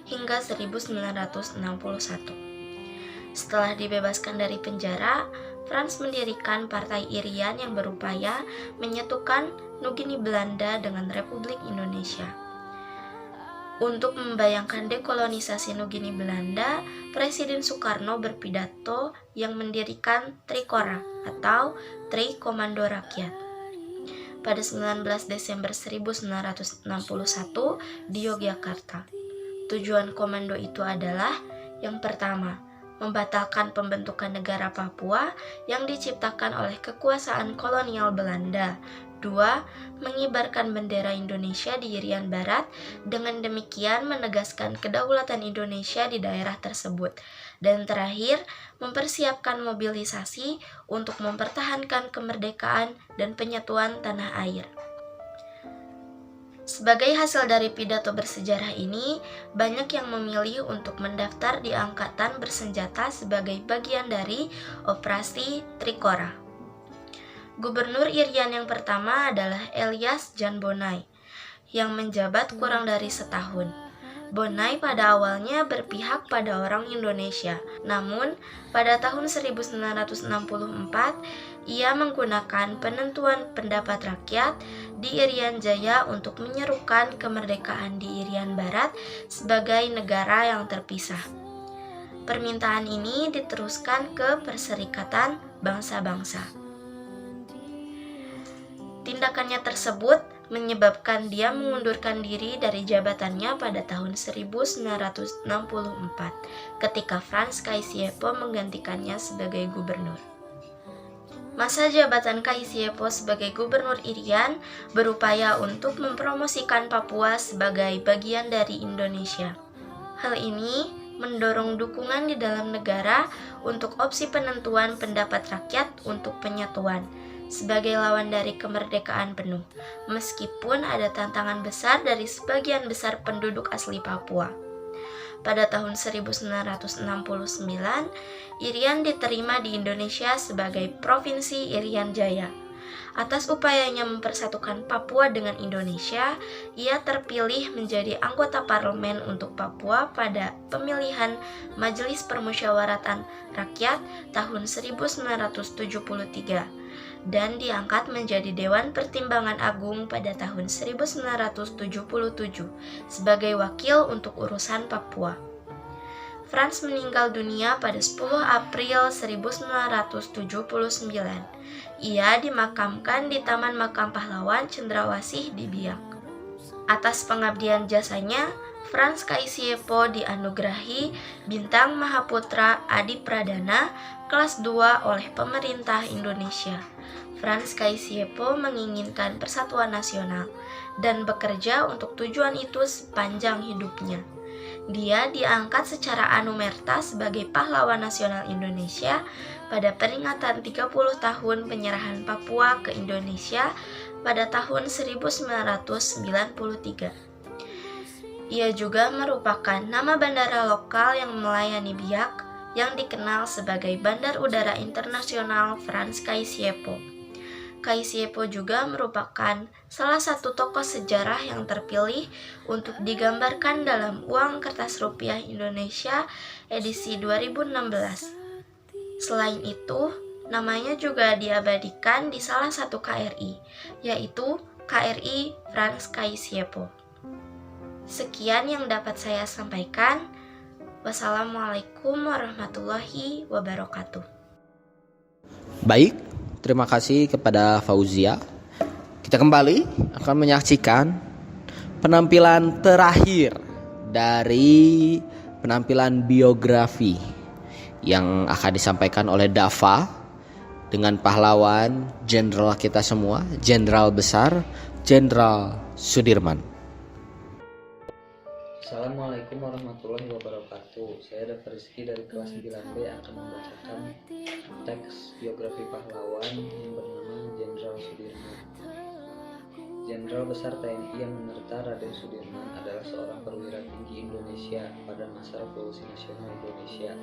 hingga 1961. Setelah dibebaskan dari penjara, Franz mendirikan Partai Irian yang berupaya menyatukan Nugini Belanda dengan Republik Indonesia. Untuk membayangkan dekolonisasi Nugini Belanda, Presiden Soekarno berpidato yang mendirikan Trikora atau Tri Komando Rakyat. Pada 19 Desember 1961 di Yogyakarta. Tujuan komando itu adalah yang pertama, membatalkan pembentukan negara Papua yang diciptakan oleh kekuasaan kolonial Belanda. 2. Mengibarkan bendera Indonesia di Irian Barat, dengan demikian menegaskan kedaulatan Indonesia di daerah tersebut. Dan terakhir, mempersiapkan mobilisasi untuk mempertahankan kemerdekaan dan penyatuan tanah air. Sebagai hasil dari pidato bersejarah ini, banyak yang memilih untuk mendaftar di Angkatan Bersenjata sebagai bagian dari Operasi Trikora. Gubernur Irian yang pertama adalah Elias Jan Bonai, yang menjabat kurang dari setahun. Bonai pada awalnya berpihak pada orang Indonesia, namun pada tahun 1964 ia menggunakan penentuan pendapat rakyat di Irian Jaya untuk menyerukan kemerdekaan di Irian Barat sebagai negara yang terpisah. Permintaan ini diteruskan ke Perserikatan Bangsa-Bangsa. Tindakannya tersebut menyebabkan dia mengundurkan diri dari jabatannya pada tahun 1964 ketika Franz Kaisiepo menggantikannya sebagai gubernur. Masa jabatan Kaisiepo sebagai gubernur Irian berupaya untuk mempromosikan Papua sebagai bagian dari Indonesia. Hal ini mendorong dukungan di dalam negara untuk opsi penentuan pendapat rakyat untuk penyatuan sebagai lawan dari kemerdekaan penuh, meskipun ada tantangan besar dari sebagian besar penduduk asli Papua. Pada tahun 1969, Irian diterima di Indonesia sebagai Provinsi Irian Jaya. Atas upayanya mempersatukan Papua dengan Indonesia, ia terpilih menjadi anggota parlemen untuk Papua pada pemilihan Majelis Permusyawaratan Rakyat tahun 1973. Dan diangkat menjadi Dewan Pertimbangan Agung pada tahun 1977 sebagai wakil untuk urusan Papua. Franz meninggal dunia pada 10 April 1979. Ia dimakamkan di Taman Makam Pahlawan Cendrawasih di Biak. Atas pengabdian jasanya, Franz Kaisiepo dianugerahi Bintang Mahaputra Adi Pradana kelas 2 oleh pemerintah Indonesia. Franz Kaisiepo menginginkan persatuan nasional dan bekerja untuk tujuan itu sepanjang hidupnya. Dia diangkat secara anumerta sebagai pahlawan nasional Indonesia pada peringatan 30 tahun penyerahan Papua ke Indonesia pada tahun 1993. Ia juga merupakan nama bandara lokal yang melayani Biak yang dikenal sebagai Bandar Udara Internasional Franz Kaisiepo. Kaisiepo juga merupakan salah satu tokoh sejarah yang terpilih untuk digambarkan dalam uang kertas rupiah Indonesia edisi 2016. Selain itu, namanya juga diabadikan di salah satu KRI, yaitu KRI Franz Kaisiepo. Sekian yang dapat saya sampaikan. Wassalamualaikum warahmatullahi wabarakatuh. Baik, terima kasih kepada Fauzia. Kita kembali akan menyaksikan penampilan terakhir dari penampilan biografi yang akan disampaikan oleh Dava dengan pahlawan jenderal kita semua, jenderal besar, Jenderal Sudirman. Assalamualaikum warahmatullahi wabarakatuh. Saya Dava Rizky dari kelas 9B akan membacakan teks biografi pahlawan yang bernama Jenderal Sudirman. Jenderal Besar TNI yang menerta Raden Sudirman adalah seorang perwira tinggi Indonesia pada masa Revolusi Nasional Indonesia.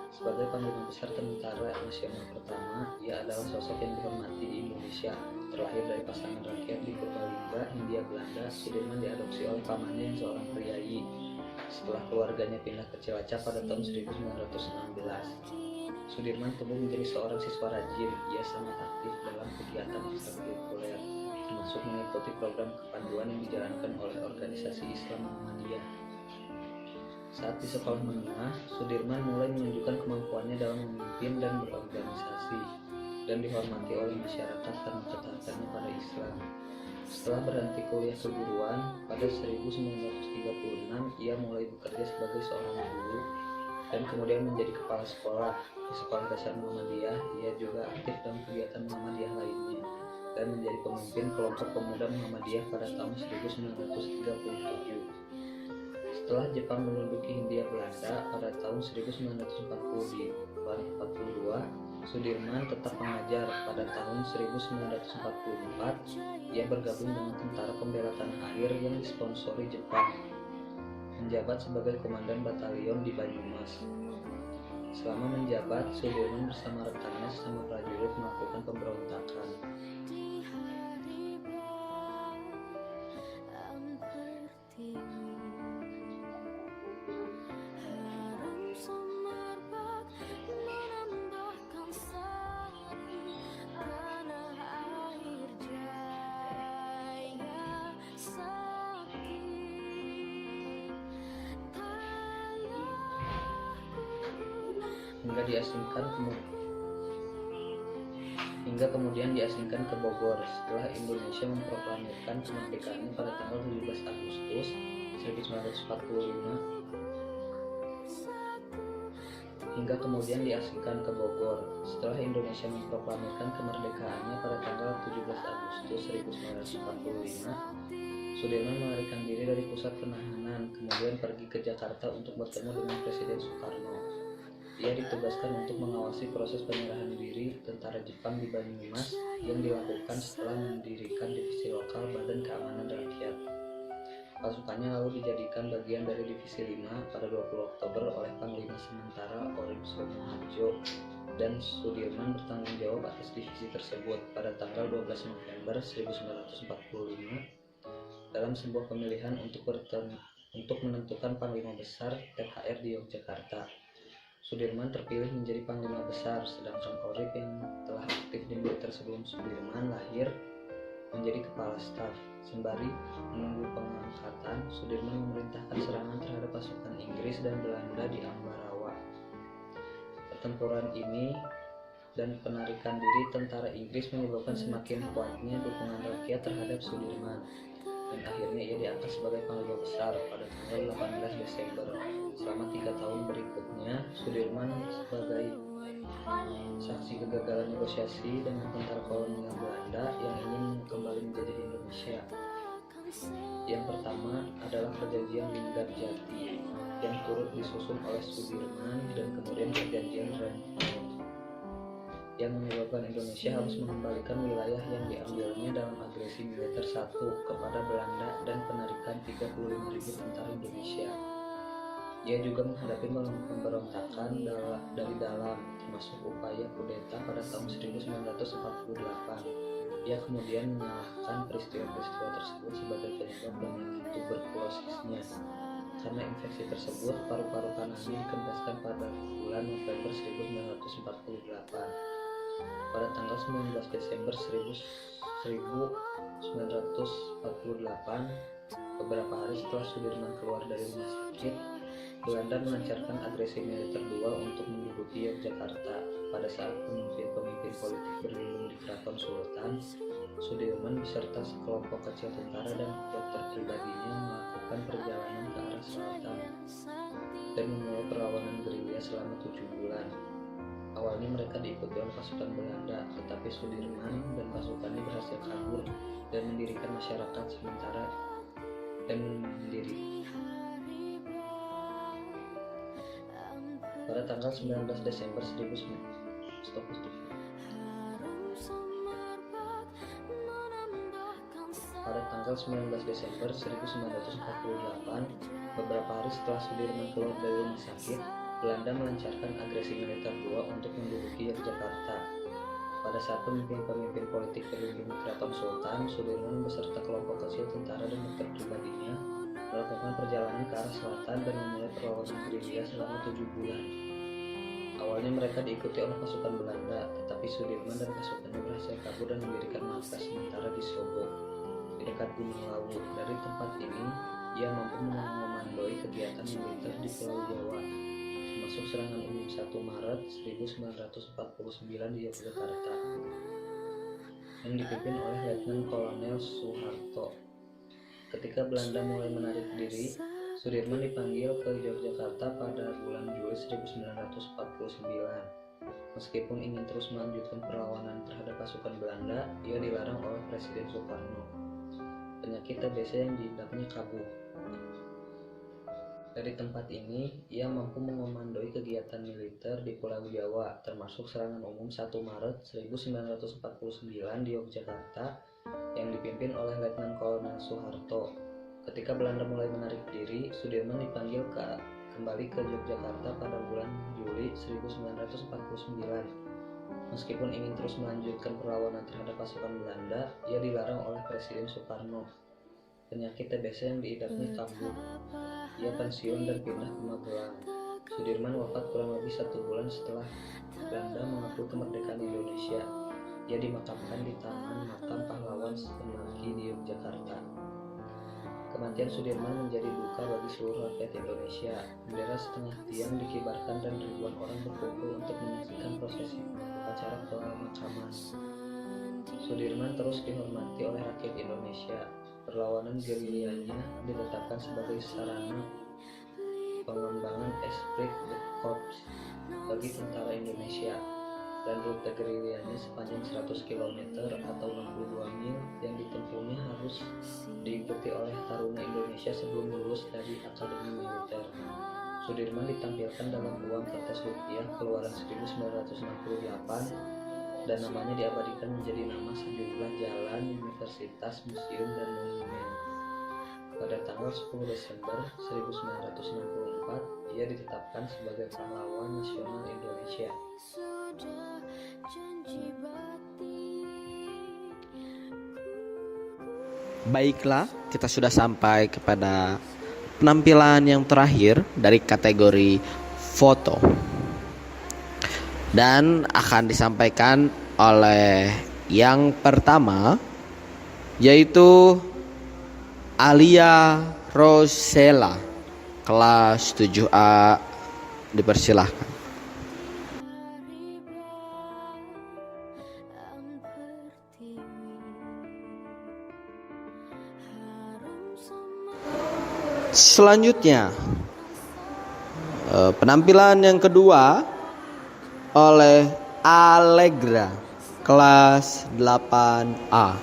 Sebagai Panglima Besar Tentara Nasional pertama, ia adalah sosok yang dihormati di Indonesia. Terlahir dari pasangan rakyat di Purbalingga, Hindia Belanda, Sudirman diadopsi oleh pamannya yang seorang priayi. Setelah keluarganya pindah ke Cilacap pada tahun 1916, Sudirman tumbuh menjadi seorang siswa rajin. Ia sangat aktif dalam kegiatan ekstrakurikuler, termasuk mengikuti program kepanduan yang dijalankan oleh organisasi Islam Muhammadiyah. Saat di sekolah menengah, Sudirman mulai menunjukkan kemampuannya dalam memimpin dan berorganisasi, dan dihormati oleh masyarakat karena ketaatannya pada Islam. Setelah berhenti kuliah keguruan, pada 1936 ia mulai bekerja sebagai seorang guru dan kemudian menjadi kepala sekolah. Di Sekolah Dasar Muhammadiyah, ia juga aktif dalam kegiatan Muhammadiyah lainnya dan menjadi pemimpin kelompok pemuda Muhammadiyah pada tahun 1937. Setelah Jepang menduduki Hindia Belanda pada tahun 1942, Sudirman tetap mengajar. Pada tahun 1944, ia bergabung dengan Tentara Pembela Tanah Air yang disponsori Jepang, menjabat sebagai komandan batalion di Banyumas. Selama menjabat, Sudirman bersama rekannya sesama prajurit melakukan pemberontakan. hingga kemudian diasingkan ke Bogor setelah Indonesia memproklamirkan kemerdekaannya pada tanggal 17 Agustus 1945. Hingga kemudian diasingkan ke Bogor setelah Indonesia memproklamirkan kemerdekaannya pada tanggal 17 Agustus 1945. Sudirman melarikan diri dari pusat penahanan, kemudian pergi ke Jakarta untuk bertemu dengan Presiden Soekarno. Ia ditugaskan untuk mengawasi proses penyerahan diri tentara Jepang di Banyumas yang dilakukan setelah mendirikan divisi lokal Badan Keamanan Rakyat. Pasukannya lalu dijadikan bagian dari Divisi 5 pada 20 Oktober oleh Panglima Sementara Orem Sumoharjo, dan Sudirman bertanggung jawab atas divisi tersebut pada tanggal 12 November 1945 dalam sebuah pemilihan untuk menentukan Panglima Besar THR di Yogyakarta. Sudirman terpilih menjadi Panglima Besar, sedangkan Orip yang telah aktif di militer sebelum Sudirman lahir menjadi Kepala Staf. Sembari menunggu pengangkatan, Sudirman memerintahkan serangan terhadap pasukan Inggris dan Belanda di Ambarawa. Pertempuran ini dan penarikan diri tentara Inggris menyebabkan semakin kuatnya dukungan rakyat terhadap Sudirman, dan akhirnya ia diangkat sebagai Panglima Besar pada tanggal 18 Desember. Selama 3 tahun berikutnya, Sudirman sebagai saksi kegagalan negosiasi dengan tentara kolonial Belanda yang ingin kembali menjajah Indonesia. Yang pertama adalah perjanjian Linggarjati yang turut disusun oleh Sudirman, dan kemudian perjanjian Renville yang menyebabkan Indonesia harus mengembalikan wilayah yang diambilnya dalam agresi militer 1 kepada Belanda dan penarikan 35.000 tentara Indonesia. Ia juga menghadapi pemberontakan dari dalam, termasuk upaya kudeta pada tahun 1948. Ia kemudian menyalahkan peristiwa-peristiwa tersebut sebagai penyebab banyaknya tuberkulosisnya. Karena infeksi tersebut, paru-paru kanannya dikempeskan pada bulan November 1948. Pada tanggal 19 Desember 1948, beberapa hari setelah Sudirman keluar dari rumah sakit, Belanda melancarkan agresi militer dual untuk menduduki Yogyakarta. Pada saat pemimpin-pemimpin politik berlindung di Keraton Sultan, Sudirman beserta sekelompok kecil tentara dan dokter pribadinya melakukan perjalanan ke arah selatan dan memulai perlawanan gerilya selama 7 bulan. Awalnya mereka diikuti oleh pasukan Belanda, tetapi Sudirman dan pasukannya berhasil kabur dan mendirikan masyarakat sementara pada tanggal 19 Desember 1948, beberapa hari setelah Sudirman keluar dari rumah sakit, Belanda melancarkan agresi militer dual untuk menduduki Yogyakarta. Pada saat pemimpin-pemimpin politik berlindung di Keraton Sultan, Sudirman beserta kelompok kecil tentara dan dokter pribadinya melakukan perjalanan ke arah selatan dan memulai perlawanan gerilya selama 7 bulan. Awalnya mereka diikuti oleh pasukan Belanda, tetapi Sudirman dan pasukannya berhasil kabur dan mendirikan markas sementara di Sobo, di dekat Gunung Lawu. Dari tempat ini, ia mampu memandoi kegiatan militer di Pulau Jawa, termasuk serangan umum 1 Maret 1949 di Yogyakarta, yang dipimpin oleh Letnan Kolonel Soeharto. Ketika Belanda mulai menarik diri, Sudirman dipanggil ke Yogyakarta pada bulan Juli 1949. Meskipun ingin terus melanjutkan perlawanan terhadap pasukan Belanda, ia dilarang oleh Presiden Soekarno. Penyakit TBC yang diidapnya kambuh. Dari tempat ini, ia mampu mengomandoi kegiatan militer di Pulau Jawa, termasuk serangan umum 1 Maret 1949 di Yogyakarta yang dipimpin oleh Letnan Kolonel Soeharto. Ketika Belanda mulai menarik diri, Sudirman dipanggil kembali ke Yogyakarta pada bulan Juli 1949. Meskipun ingin terus melanjutkan perlawanan terhadap pasukan Belanda, ia dilarang oleh Presiden Soekarno. Penyakit TBC yang diidapnya kambuh. Ia pensiun dan pindah ke Magelang. Sudirman wafat kurang lebih 1 bulan setelah Belanda mengakui kemerdekaan Indonesia. Ia dimakamkan di Taman Makam Pahlawan Semanggi di Yogyakarta. Kematian Sudirman menjadi duka bagi seluruh rakyat Indonesia. Bendera setengah tiang dikibarkan dan ribuan orang berkumpul untuk menyaksikan prosesi upacara pemakaman. Sudirman terus dihormati oleh rakyat Indonesia. Perlawanan gerilyanya ditetapkan sebagai sarana pengembangan esprit de corps bagi tentara Indonesia, dan rute gerilyanya sepanjang 100 km atau 62 mil yang ditempuhnya harus diikuti oleh taruna Indonesia sebelum lulus dari Akademi Militer. Sudirman ditampilkan dalam uang kertas rupiah keluaran 1968 dan namanya diabadikan menjadi nama sejumlah jalan, universitas, museum, dan monumen. Pada tanggal 10 Desember 1964, ia ditetapkan sebagai pahlawan nasional Indonesia. Baiklah, kita sudah sampai kepada penampilan yang terakhir dari kategori foto, dan akan disampaikan oleh yang pertama, yaitu Alia Rosella, kelas 7A. Dipersilahkan. Selanjutnya, penampilan yang kedua oleh Allegra, kelas 8A.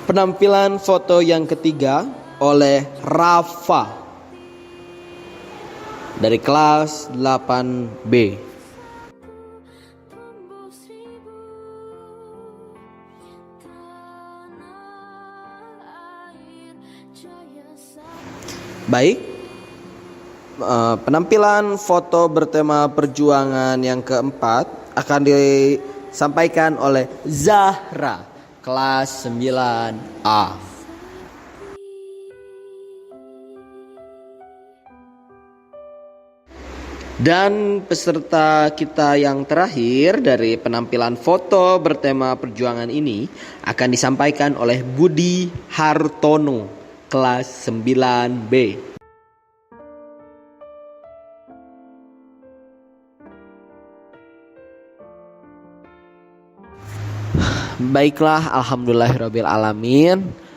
Penampilan foto yang ketiga oleh Rafa dari kelas 8B. Baik, penampilan foto bertema perjuangan yang keempat akan disampaikan oleh Zahra, kelas 9A. Dan peserta kita yang terakhir dari penampilan foto bertema perjuangan ini akan disampaikan oleh Budi Hartono, kelas 9B. Baiklah, alhamdulillahirabbil alamin.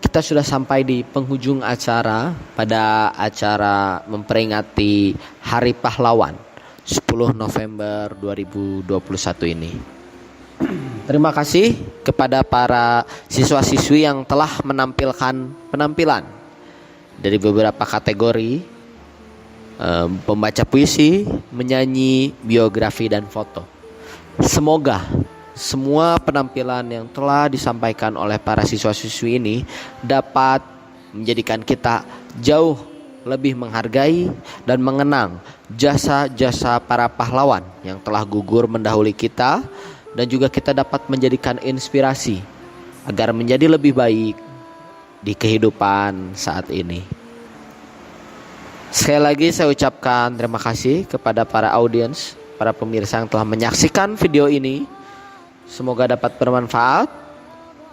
Kita sudah sampai di penghujung acara pada acara memperingati Hari Pahlawan 10 November 2021 ini. Terima kasih kepada para siswa-siswi yang telah menampilkan penampilan dari beberapa kategori, pembaca puisi, menyanyi, biografi, dan foto. Semoga semua penampilan yang telah disampaikan oleh para siswa-siswi ini dapat menjadikan kita jauh lebih menghargai dan mengenang jasa-jasa para pahlawan yang telah gugur mendahului kita, dan juga kita dapat menjadikan inspirasi agar menjadi lebih baik di kehidupan saat ini. Sekali lagi saya ucapkan terima kasih kepada para audiens, para pemirsa yang telah menyaksikan video ini. Semoga dapat bermanfaat.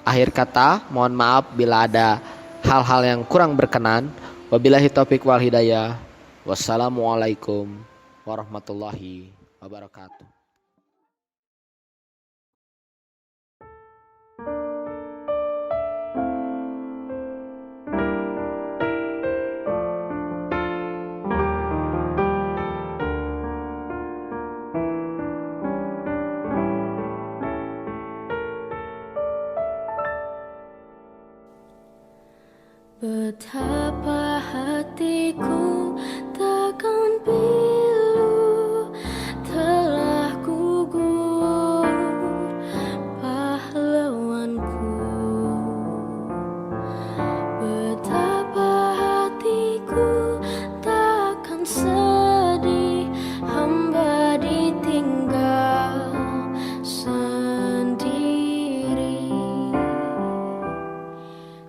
Akhir kata, mohon maaf bila ada hal-hal yang kurang berkenan. Wabillahi taufiq wal hidayah. Wassalamualaikum warahmatullahi wabarakatuh. Betapa hatiku takkan pilu telah gugur pahlawanku. Betapa hatiku takkan sedih hamba ditinggal sendiri.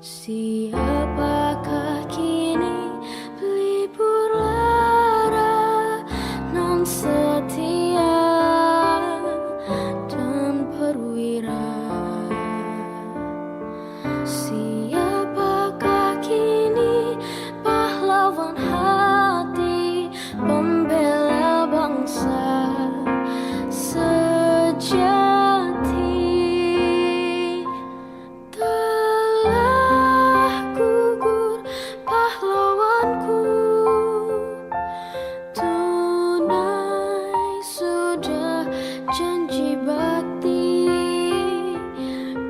Siapakah kini pelipur lara nan setia dan perwira? Siapakah kini pahlawan hati pembela bangsa sejati? Janji bakti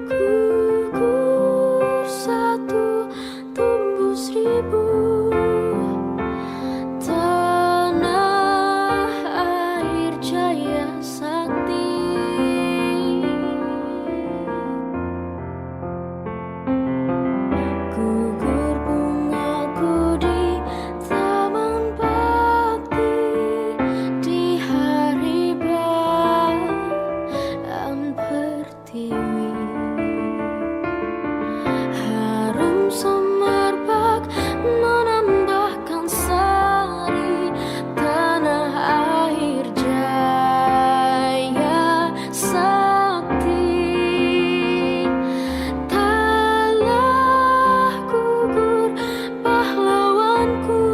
gugur satu tumbuh seribu. Tanah air jaya sakti. Gugur bungaku di taman bakti di hari pertiwi. Harum semerbak menambahkan sari tanah air jaya sakti. Taklah gugur pahlawanku,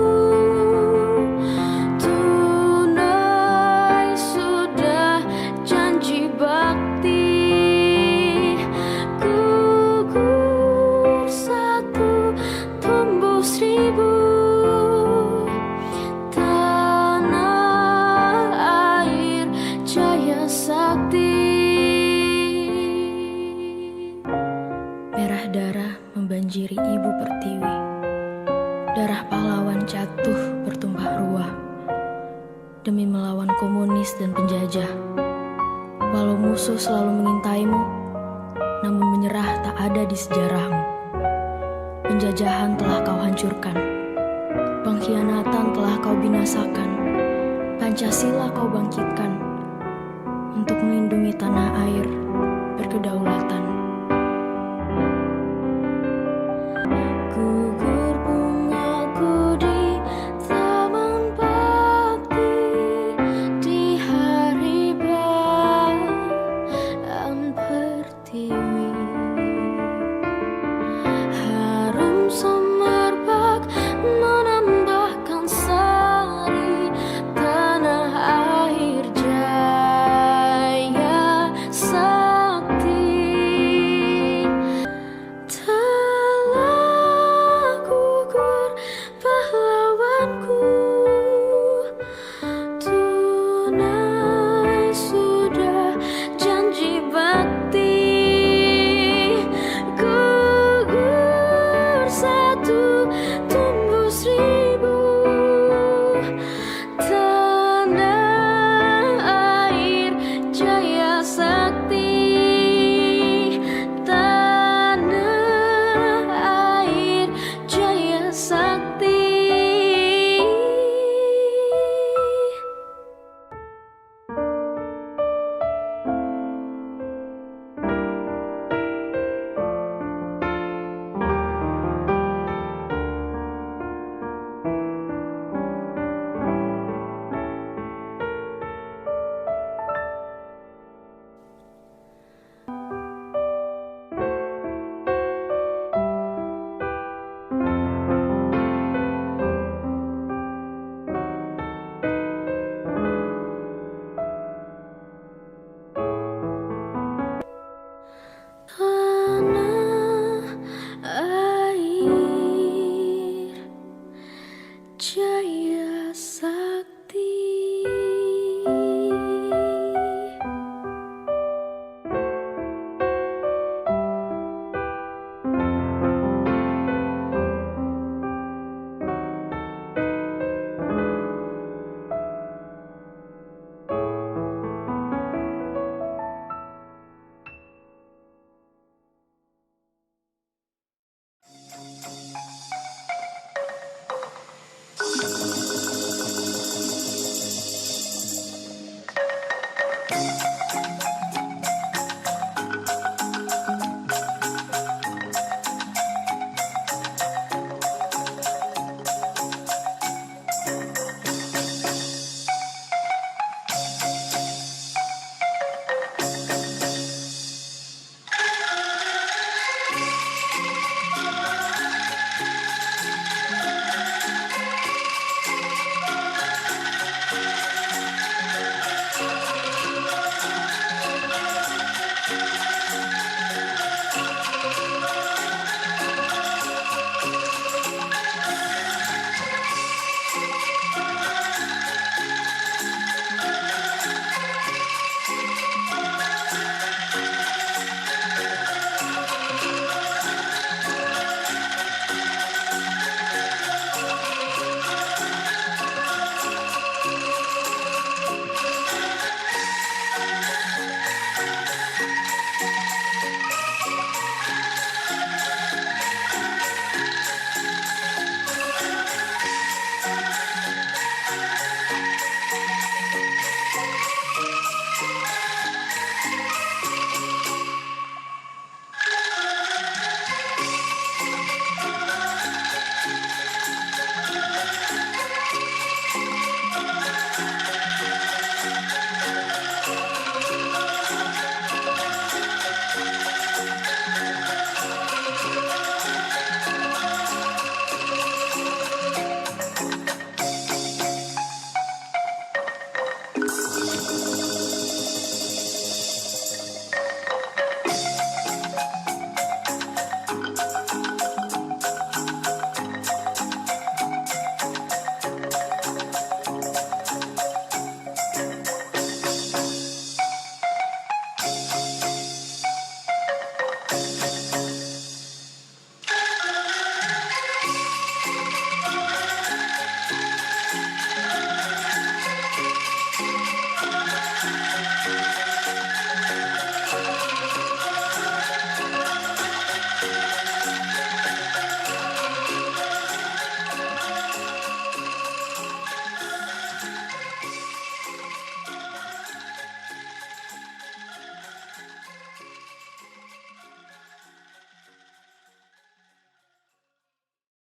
tunai sudah janji bakti. Gugur satu tumbuh seribu. Tanah air jaya sakti. Merah darah membanjiri ibu pertiwi. Darah pahlawan jatuh bertumpah ruah demi melawan komunis dan penjajah. Walau musuh selalu mengintaimu, namun menyerah tak ada di sejarahmu. Penjajahan telah kau hancurkan, pengkhianatan telah kau binasakan. Pancasila kau bangkitkan untuk melindungi tanah air berkedaulatan.